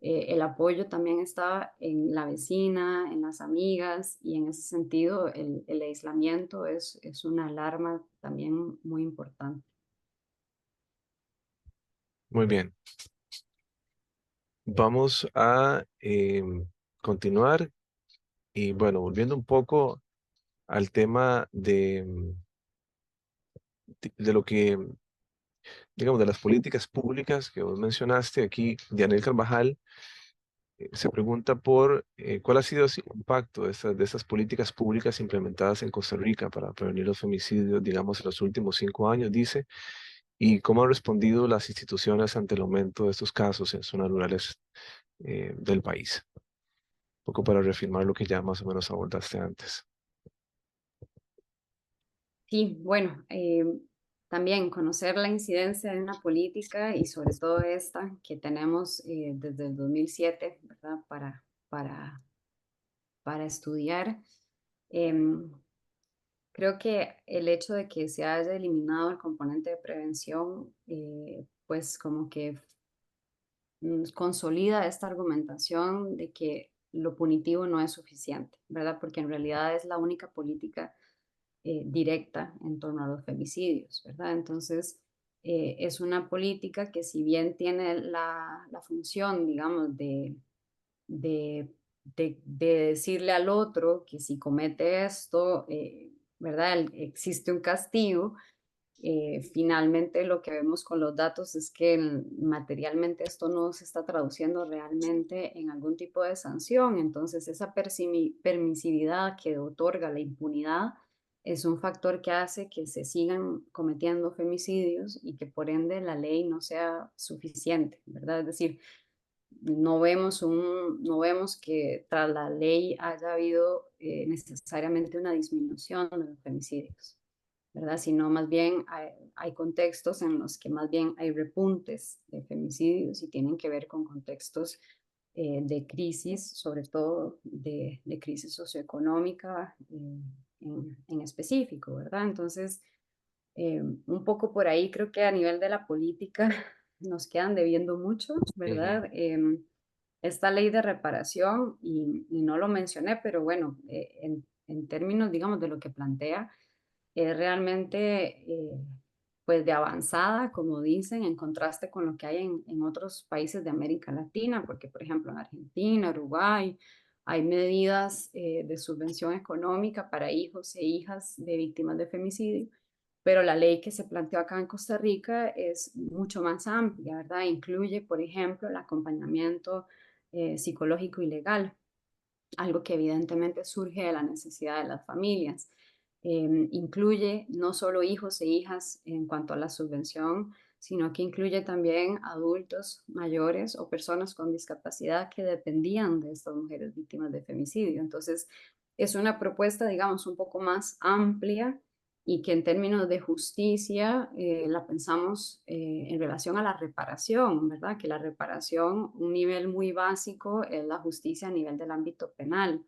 Speaker 2: El apoyo también está en la vecina, en las amigas, y en ese sentido el aislamiento es una alarma también muy importante.
Speaker 1: Muy bien. Vamos a continuar y bueno, volviendo un poco al tema de lo que, digamos, de las políticas públicas que vos mencionaste aquí, Dianel Carvajal se pregunta por cuál ha sido el impacto de estas políticas públicas implementadas en Costa Rica para prevenir los femicidios, digamos, en los últimos 5 años, dice, y cómo han respondido las instituciones ante el aumento de estos casos en zonas rurales del país. Un poco para reafirmar lo que ya más o menos abordaste antes.
Speaker 2: Sí, bueno, también conocer la incidencia de una política y sobre todo esta que tenemos desde el 2007, ¿verdad? Para estudiar. Em, Creo que el hecho de que se haya eliminado el componente de prevención, pues como que consolida esta argumentación de que lo punitivo no es suficiente, ¿verdad? Porque en realidad es la única política directa en torno a los femicidios, ¿verdad? Entonces, es una política que si bien tiene la función, digamos, de, de decirle al otro que si comete esto, ¿verdad? Existe un castigo. Finalmente lo que vemos con los datos es que materialmente esto no se está traduciendo realmente en algún tipo de sanción. Entonces, esa permisividad que otorga la impunidad es un factor que hace que se sigan cometiendo femicidios y que por ende la ley no sea suficiente, ¿verdad? Es decir, no vemos que tras la ley haya habido necesariamente una disminución de los femicidios, ¿verdad? Sino más bien hay contextos en los que más bien hay repuntes de femicidios y tienen que ver con contextos de crisis, sobre todo de crisis socioeconómica en específico, ¿verdad? Entonces, un poco por ahí creo que a nivel de la política nos quedan debiendo mucho,
Speaker 1: Ujú,
Speaker 2: ¿verdad? Esta ley de reparación, y no lo mencioné, pero bueno, en términos, digamos, de lo que plantea, es realmente pues de avanzada, como dicen, en contraste con lo que hay en otros países de América Latina, porque por ejemplo en Argentina, Uruguay, hay medidas de subvención económica para hijos e hijas de víctimas de femicidio, pero la ley que se planteó acá en Costa Rica es mucho más amplia, ¿verdad? Incluye, por ejemplo, el acompañamiento psicológico y legal, algo que evidentemente surge de la necesidad de las familias. Incluye no solo hijos e hijas en cuanto a la subvención, sino que incluye también adultos mayores o personas con discapacidad que dependían de estas mujeres víctimas de femicidio. Entonces, es una propuesta, digamos, un poco más amplia y que en términos de justicia la pensamos en relación a la reparación, ¿verdad? Que la reparación, un nivel muy básico, es la justicia a nivel del ámbito penal,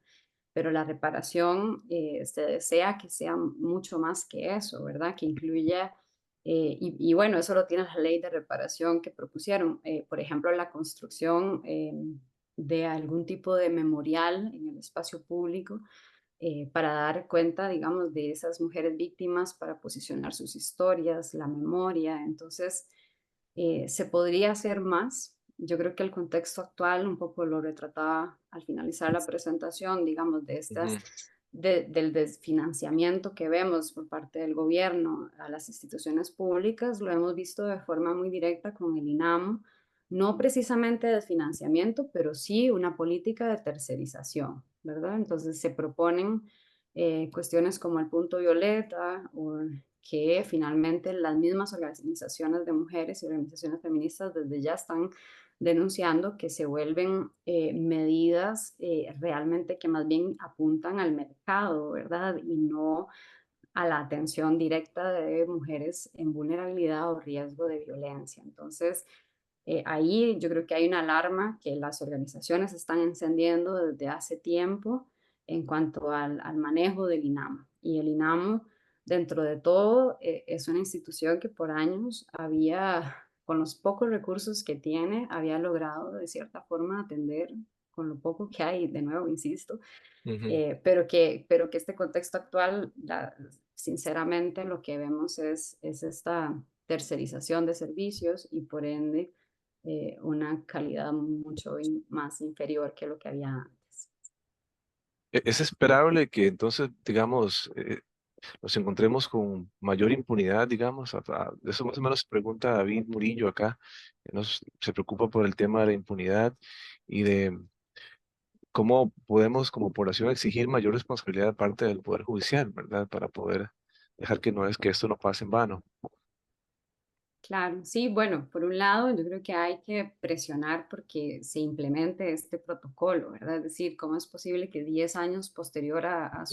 Speaker 2: pero la reparación se desea que sea mucho más que eso, ¿verdad? Que incluya, y bueno, eso lo tiene la ley de reparación que propusieron, por ejemplo, la construcción de algún tipo de memorial en el espacio público para dar cuenta, digamos, de esas mujeres víctimas, para posicionar sus historias, la memoria. Entonces, se podría hacer más. Yo creo que el contexto actual un poco lo retrataba al finalizar la presentación, digamos,
Speaker 1: ujú.
Speaker 2: del desfinanciamiento que vemos por parte del gobierno a las instituciones públicas, lo hemos visto de forma muy directa con el INAMO, no precisamente desfinanciamiento, pero sí una política de tercerización, ¿verdad? Entonces se proponen cuestiones como el punto violeta, o que finalmente las mismas organizaciones de mujeres y organizaciones feministas desde ya están denunciando que se vuelven medidas realmente que más bien apuntan al mercado, ¿verdad? Y no a la atención directa de mujeres en vulnerabilidad o riesgo de violencia. Entonces, ahí yo creo que hay una alarma que las organizaciones están encendiendo desde hace tiempo en cuanto al manejo del INAMO. Y el INAMO, dentro de todo, es una institución que por años había, con los pocos recursos que tiene, había logrado de cierta forma atender con lo poco que hay, de nuevo, insisto,
Speaker 1: Ujú.
Speaker 2: pero que este contexto actual, sinceramente, lo que vemos es esta tercerización de servicios y por ende una calidad mucho más inferior que lo que había antes.
Speaker 1: Es esperable que entonces, digamos, nos encontremos con mayor impunidad, digamos. De eso más o menos se pregunta David Murillo acá, que se preocupa por el tema de la impunidad y de cómo podemos como población exigir mayor responsabilidad de parte del Poder Judicial, ¿verdad? Para poder dejar que no es que esto no pase en vano.
Speaker 2: Claro, sí, bueno, por un lado, yo creo que hay que presionar porque se implemente este protocolo, ¿verdad? Es decir, ¿cómo es posible que 10 años posterior a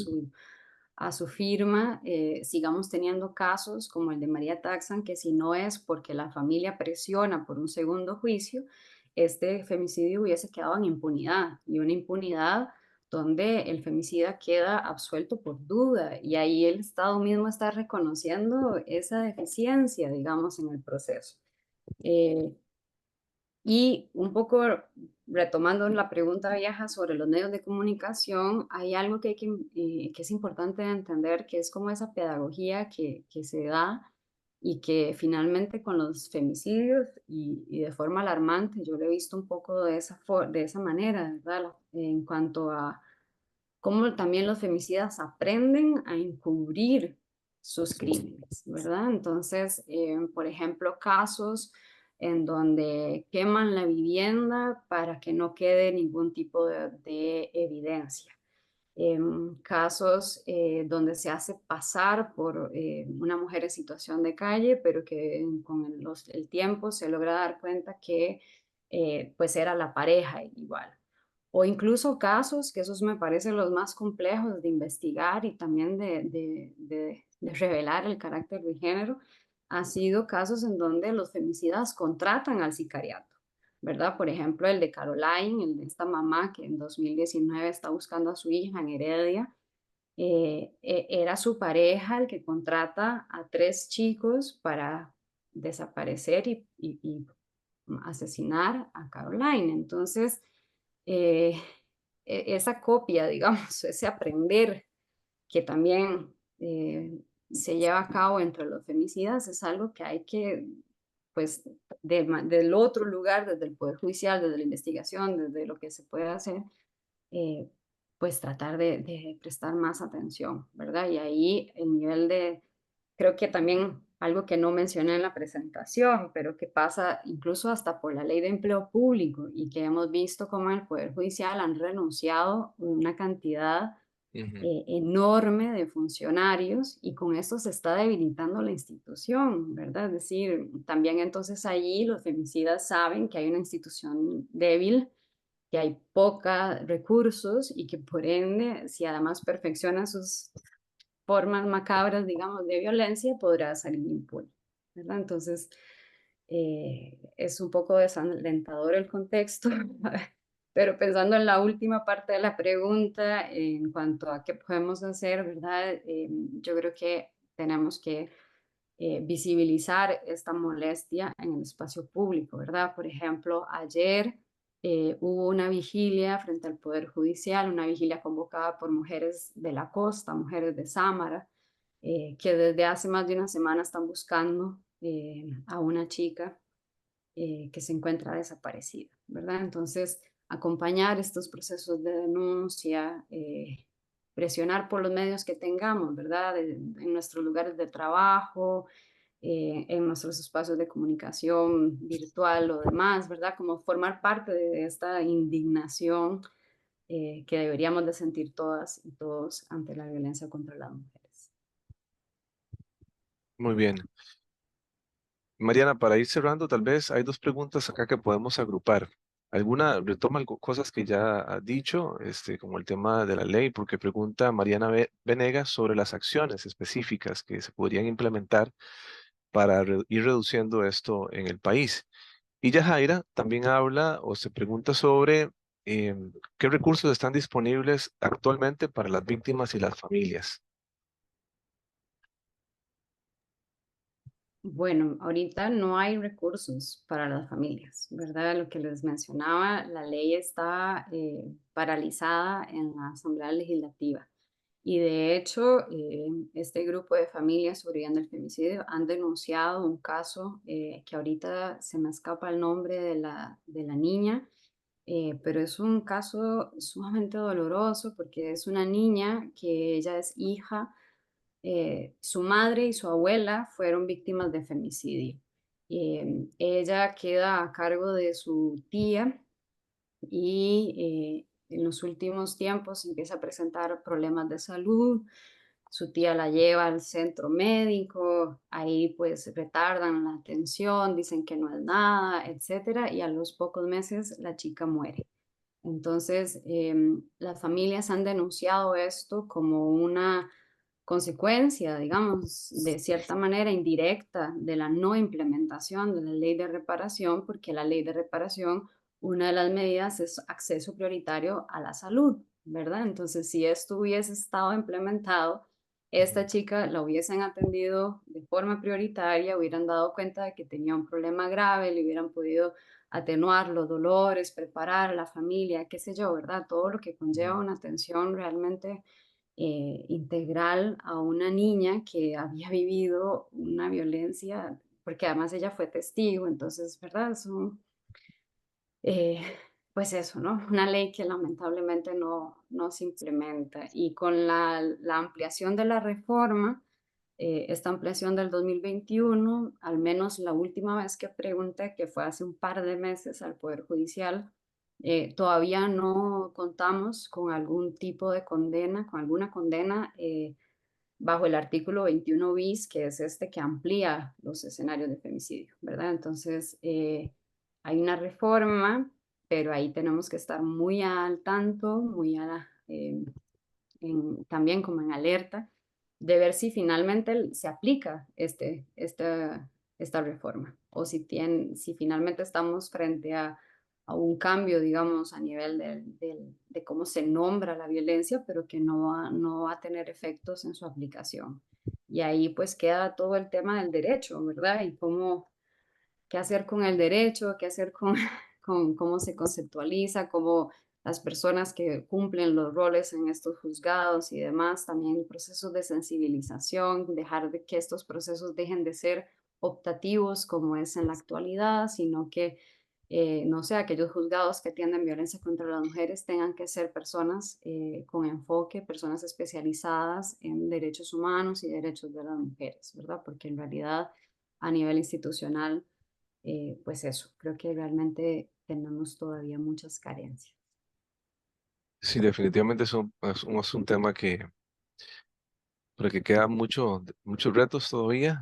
Speaker 2: su firma sigamos teniendo casos como el de María Taxan, que si no es porque la familia presiona por un segundo juicio, este femicidio hubiese quedado en impunidad y una impunidad donde el femicida queda absuelto por duda y ahí el Estado mismo está reconociendo esa deficiencia, digamos, en el proceso. Eh, y un poco retomando la pregunta vieja sobre los medios de comunicación, hay algo que es importante entender, que es como esa pedagogía que se da y que finalmente con los femicidios y de forma alarmante, yo lo he visto un poco de esa manera, ¿verdad? En cuanto a cómo también los femicidas aprenden a encubrir sus crímenes, ¿verdad? Entonces, por ejemplo, casos en donde queman la vivienda para que no quede ningún tipo de evidencia. Casos donde se hace pasar por una mujer en situación de calle, pero que con el tiempo se logra dar cuenta que pues era la pareja igual. O incluso casos, que esos me parecen los más complejos de investigar y también de revelar el carácter de género, han sido casos en donde los femicidas contratan al sicariato, ¿verdad? Por ejemplo, el de Caroline, el de esta mamá que en 2019 está buscando a su hija en Heredia. Era su pareja el que contrata a 3 chicos para desaparecer y asesinar a Caroline. Entonces, eh, esa copia, digamos, ese aprender que también se lleva a cabo entre los femicidas es algo que hay que, pues, del otro lugar, desde el Poder Judicial, desde la investigación, desde lo que se puede hacer, eh, pues tratar de prestar más atención, ¿verdad? Y ahí el nivel creo que también algo que no mencioné en la presentación, pero que pasa incluso hasta por la ley de empleo público y que hemos visto cómo en el Poder Judicial han renunciado una cantidad
Speaker 1: Ujú.
Speaker 2: enorme de funcionarios y con esto se está debilitando la institución, ¿verdad? Es decir, también entonces allí los femicidas saben que hay una institución débil, que hay poca recursos y que por ende, si además perfecciona sus formas macabras, digamos, de violencia, podrá salir impune, ¿verdad? Entonces, es un poco desalentador el contexto, pero pensando en la última parte de la pregunta, en cuanto a qué podemos hacer, ¿verdad? Yo creo que tenemos que visibilizar esta molestia en el espacio público, ¿verdad? Por ejemplo, ayer hubo una vigilia frente al Poder Judicial, una vigilia convocada por mujeres de la costa, mujeres de Sámara, que desde hace más de una semana están buscando a una chica que se encuentra desaparecida, ¿verdad? Entonces, acompañar estos procesos de denuncia, presionar por los medios que tengamos, ¿verdad? En nuestros lugares de trabajo, en nuestros espacios de comunicación virtual o demás, ¿verdad? Como formar parte de esta indignación que deberíamos de sentir todas y todos ante la violencia contra las mujeres.
Speaker 1: Muy bien. Mariana, para ir cerrando, tal vez hay dos preguntas acá que podemos agrupar. retoma cosas que ya has dicho, como el tema de la ley, porque pregunta Mariana Venegas sobre las acciones específicas que se podrían implementar para ir reduciendo esto en el país. Y Yajaira también habla o se pregunta sobre qué recursos están disponibles actualmente para las víctimas y las familias.
Speaker 2: Bueno, ahorita no hay recursos para las familias, ¿verdad? Lo que les mencionaba, la ley está paralizada en la Asamblea Legislativa. Y de hecho, este grupo de familias sobreviviendo el femicidio han denunciado un caso que ahorita se me escapa el nombre de la niña, pero es un caso sumamente doloroso porque es una niña que ella es hija, su madre y su abuela fueron víctimas de femicidio. Ella queda a cargo de su tía y en los últimos tiempos empieza a presentar problemas de salud. Su tía la lleva al centro médico, ahí pues retardan la atención, dicen que no es nada, etcétera, y a los pocos meses la chica muere. Entonces, las familias han denunciado esto como una consecuencia, digamos, de cierta manera indirecta de la no implementación de la ley de reparación, porque la ley de reparación, una de las medidas es acceso prioritario a la salud, ¿verdad? Entonces, si esto hubiese estado implementado, esta chica la hubiesen atendido de forma prioritaria, hubieran dado cuenta de que tenía un problema grave, le hubieran podido atenuar los dolores, preparar a la familia, qué sé yo, ¿verdad? Todo lo que conlleva una atención realmente integral a una niña que había vivido una violencia, porque además ella fue testigo, entonces, ¿verdad? Eh, pues eso, ¿no? Una ley que lamentablemente no se implementa. Y con la ampliación de la reforma, esta ampliación del 2021, al menos la última vez que pregunté, que fue hace un par de meses al Poder Judicial, todavía no contamos con algún tipo de condena, con alguna condena bajo el artículo 21 bis, que es este que amplía los escenarios de femicidio, ¿verdad? Entonces, hay una reforma, pero ahí tenemos que estar muy al tanto, también como en alerta, de ver si finalmente se aplica esta reforma o si finalmente estamos frente a un cambio, digamos, a nivel de cómo se nombra la violencia, pero que no va a tener efectos en su aplicación. Y ahí pues queda todo el tema del derecho, ¿verdad? Y qué hacer con el derecho, qué hacer con, con cómo se conceptualiza, cómo las personas que cumplen los roles en estos juzgados y demás, también procesos de sensibilización, dejar de que estos procesos dejen de ser optativos como es en la actualidad, sino que, no sé, aquellos juzgados que atienden violencia contra las mujeres tengan que ser personas con enfoque, personas especializadas en derechos humanos y derechos de las mujeres, ¿verdad? Porque en realidad a nivel institucional pues eso, creo que realmente tenemos todavía muchas carencias.
Speaker 1: Sí, definitivamente es un tema por el que queda muchos retos todavía,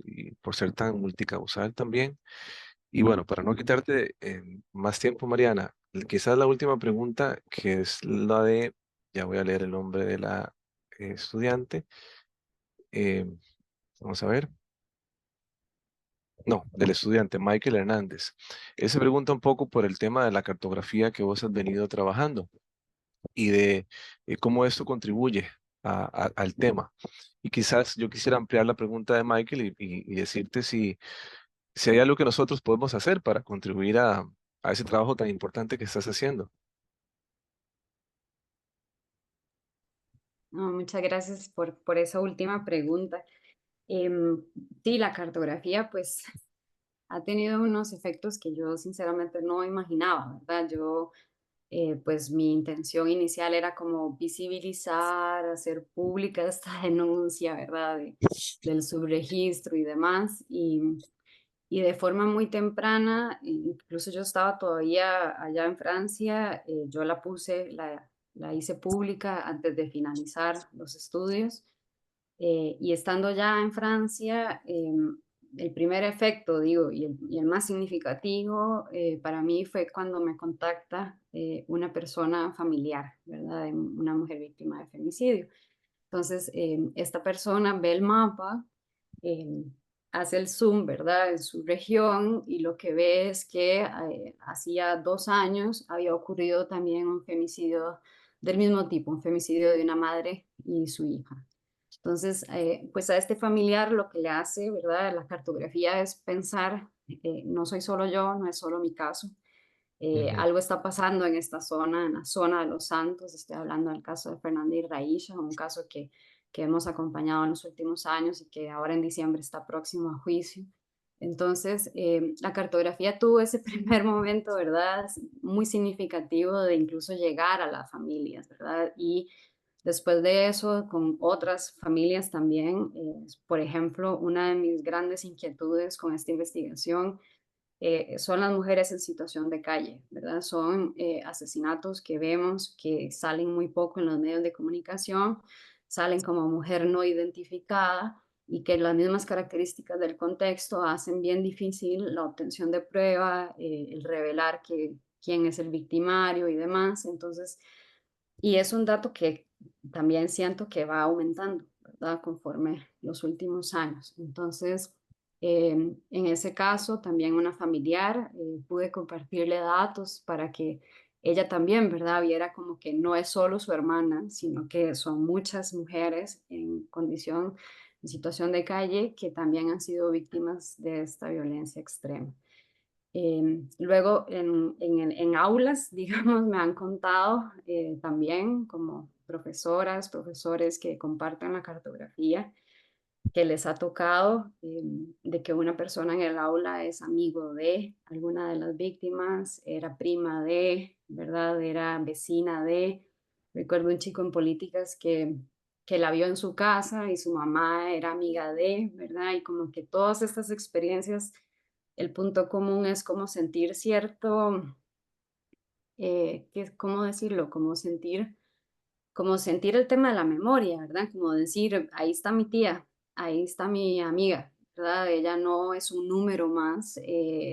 Speaker 1: y por ser tan multicausal también. Y bueno, para no quitarte más tiempo, Mariana, quizás la última pregunta, que es la de, ya voy a leer el nombre de la estudiante. eh, Vamos a ver. No, del estudiante Michael Hernández. Él se pregunta un poco por el tema de la cartografía que vos has venido trabajando y de cómo esto contribuye al tema. Y quizás yo quisiera ampliar la pregunta de Michael y decirte si hay algo que nosotros podemos hacer para contribuir a ese trabajo tan importante que estás haciendo.
Speaker 2: No, muchas gracias por esa última pregunta. Em, sí, la cartografía pues ha tenido unos efectos que yo sinceramente no imaginaba, ¿verdad? Pues mi intención inicial era como visibilizar, hacer pública esta denuncia, ¿verdad? Del subregistro y demás. Y de forma muy temprana, incluso yo estaba todavía allá en Francia, yo la hice pública antes de finalizar los estudios. Y estando ya en Francia, el primer efecto, digo, y el más significativo para mí fue cuando me contacta una persona familiar, ¿verdad? De una mujer víctima de femicidio. Entonces, esta persona ve el mapa, eh, hace el zoom, ¿verdad? En su región y lo que ve es que hacía 2 años había ocurrido también un femicidio del mismo tipo, un femicidio de una madre y su hija. Entonces, pues a este familiar lo que le hace, ¿verdad? La cartografía es pensar, no soy solo yo, no es solo mi caso,
Speaker 1: Ujú.
Speaker 2: algo está pasando en esta zona, en la zona de Los Santos, estoy hablando del caso de Fernanda y Raisha, un caso que hemos acompañado en los últimos años y que ahora en diciembre está próximo a juicio. Entonces, la cartografía tuvo ese primer momento, ¿verdad? Muy significativo de incluso llegar a las familias, ¿verdad? Y después de eso, con otras familias también, por ejemplo, una de mis grandes inquietudes con esta investigación son las mujeres en situación de calle, ¿verdad? Son asesinatos que vemos que salen muy poco en los medios de comunicación, salen como mujer no identificada y que las mismas características del contexto hacen bien difícil la obtención de prueba, el revelar quién es el victimario y demás. Entonces, y es un dato que también siento que va aumentando, ¿verdad? Conforme los últimos años. Entonces, en ese caso, también una familiar, pude compartirle datos para que ella también, ¿verdad? Viera como que no es solo su hermana, sino que son muchas mujeres en condición, en situación de calle, que también han sido víctimas de esta violencia extrema. Luego en aulas, digamos, me han contado también como profesoras, profesores que comparten la cartografía, que les ha tocado de que una persona en el aula es amigo de alguna de las víctimas, era prima de, ¿verdad? Era vecina de. Recuerdo un chico en políticas que la vio en su casa y su mamá era amiga de, ¿verdad? Y como que todas estas experiencias, el punto común es como sentir cierto, ¿cómo decirlo? Como sentir el tema de la memoria, ¿verdad? Como decir, ahí está mi tía, ahí está mi amiga, ¿verdad? Ella no es un número más,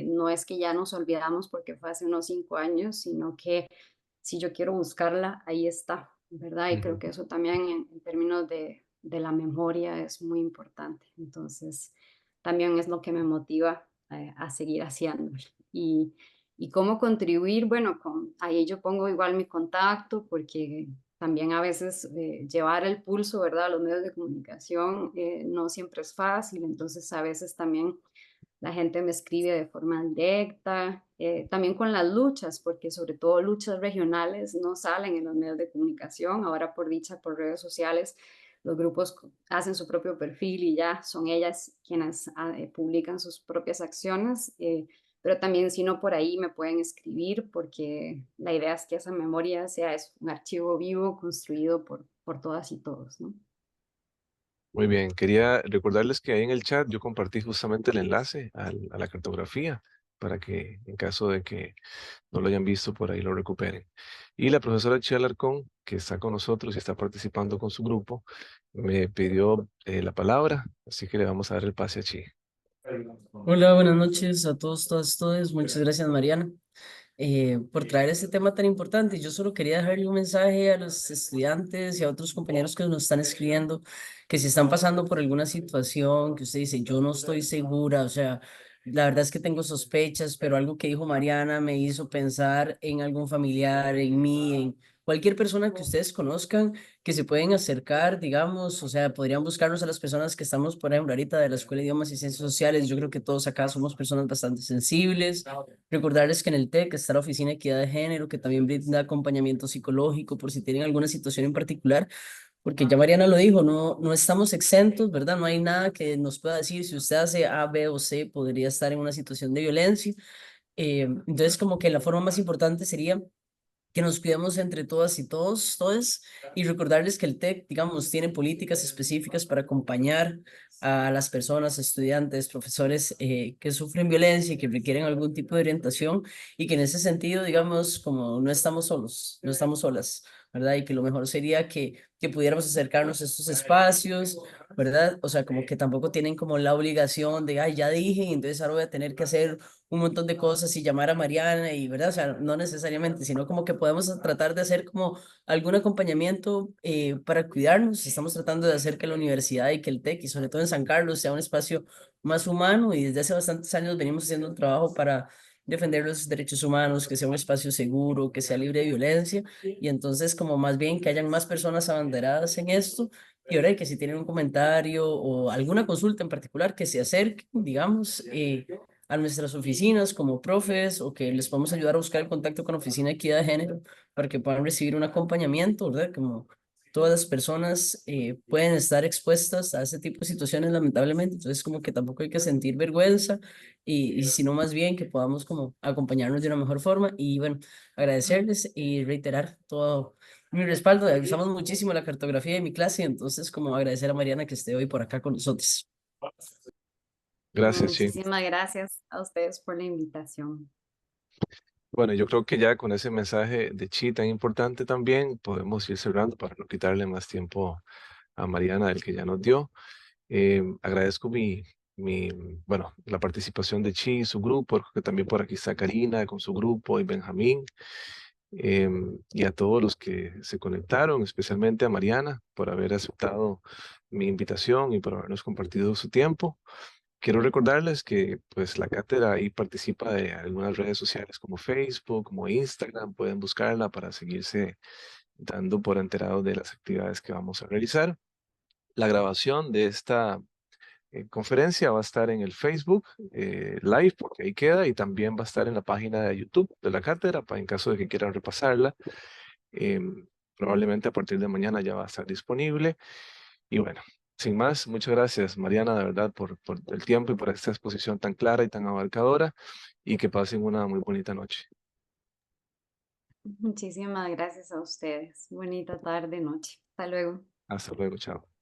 Speaker 2: no es que ya nos olvidamos porque fue hace unos 5 años, sino que si yo quiero buscarla, ahí está, ¿verdad? Y creo
Speaker 1: Ujú.
Speaker 2: que eso también en términos de la memoria es muy importante. Entonces, también es lo que me motiva a seguir haciéndolo. Y cómo contribuir, bueno, ahí yo pongo igual mi contacto porque también a veces llevar el pulso, ¿verdad? A los medios de comunicación no siempre es fácil, entonces a veces también la gente me escribe de forma directa, también con las luchas, porque sobre todo luchas regionales no salen en los medios de comunicación, ahora por dicha, por redes sociales, los grupos hacen su propio perfil y ya son ellas quienes publican sus propias acciones, pero también si no por ahí me pueden escribir, porque la idea es que esa memoria sea un archivo vivo construido por todas y todos, ¿no?
Speaker 1: Muy bien, quería recordarles que ahí en el chat yo compartí justamente el enlace a la cartografía para que en caso de que no lo hayan visto por ahí lo recuperen. Y la profesora Chela Alarcón, que está con nosotros y está participando con su grupo, me pidió la palabra, así que le vamos a dar el pase a Chi.
Speaker 3: Hola, buenas noches a todos, todas, todos. Muchas gracias, Mariana, por traer este tema tan importante. Yo solo quería dejarle un mensaje a los estudiantes y a otros compañeros que nos están escribiendo, que si están pasando por alguna situación, que usted dice, yo no estoy segura, o sea, la verdad es que tengo sospechas, pero algo que dijo Mariana me hizo pensar en algún familiar, en mí, en cualquier persona que ustedes conozcan, que se pueden acercar, digamos, o sea, podrían buscarnos a las personas que estamos, por ejemplo, ahorita de la Escuela de Idiomas y Ciencias Sociales. Yo creo que todos acá somos personas bastante sensibles. Recordarles que en el TEC está la Oficina de Equidad de Género, que también brinda acompañamiento psicológico por si tienen alguna situación en particular, porque ya Mariana lo dijo, no estamos exentos, ¿verdad? No hay nada que nos pueda decir si usted hace A, B o C, podría estar en una situación de violencia. Entonces, como que la forma más importante sería que nos cuidemos entre todas y todos, todos, y recordarles que el TEC, digamos, tiene políticas específicas para acompañar a las personas, estudiantes, profesores que sufren violencia y que requieren algún tipo de orientación, y que en ese sentido, digamos, como no estamos solos, no estamos solas. ¿verdad? Y que lo mejor sería que pudiéramos acercarnos a estos espacios, ¿verdad? O sea, como que tampoco tienen como la obligación de, ay, ya dije, y entonces ahora voy a tener que hacer un montón de cosas y llamar a Mariana y, ¿verdad? O sea, no necesariamente, sino como que podemos tratar de hacer como algún acompañamiento para cuidarnos. Estamos tratando de hacer que la universidad y que el TEC, y sobre todo en San Carlos, sea un espacio más humano y desde hace bastantes años venimos haciendo un trabajo para defender los derechos humanos, que sea un espacio seguro, que sea libre de violencia y entonces como más bien que hayan más personas abanderadas en esto y ahora que si tienen un comentario o alguna consulta en particular que se acerquen, digamos, a nuestras oficinas como profes o que les podamos ayudar a buscar el contacto con la Oficina de Equidad de Género para que puedan recibir un acompañamiento, ¿verdad? Como todas las personas pueden estar expuestas a ese tipo de situaciones lamentablemente, entonces como que tampoco hay que sentir vergüenza y sino más bien que podamos como acompañarnos de una mejor forma y bueno, agradecerles y reiterar todo mi respaldo. Usamos muchísimo la cartografía de mi clase, entonces como agradecer a Mariana que esté hoy por acá con nosotros.
Speaker 1: Gracias, sí.
Speaker 2: Muchísimas gracias a ustedes por la invitación.
Speaker 1: Bueno, yo creo que ya con ese mensaje de Chi tan importante también podemos ir cerrando para no quitarle más tiempo a Mariana del que ya nos dio. Agradezco bueno, la participación de Chi y su grupo, creo que también por aquí está Karina con su grupo y Benjamín, y a todos los que se conectaron, especialmente a Mariana por haber aceptado mi invitación y por habernos compartido su tiempo. Quiero recordarles que pues la cátedra ahí participa de algunas redes sociales como Facebook, como Instagram, pueden buscarla para seguirse dando por enterados de las actividades que vamos a realizar. La grabación de esta conferencia va a estar en el Facebook Live, porque ahí queda, y también va a estar en la página de YouTube de la cátedra, para en caso de que quieran repasarla. Probablemente a partir de mañana ya va a estar disponible. Y bueno, sin más, muchas gracias, Mariana, de verdad, por el tiempo y por esta exposición tan clara y tan abarcadora, y que pasen una muy bonita noche.
Speaker 2: Muchísimas gracias a ustedes. Bonita tarde, noche. Hasta luego.
Speaker 1: Hasta luego, chao.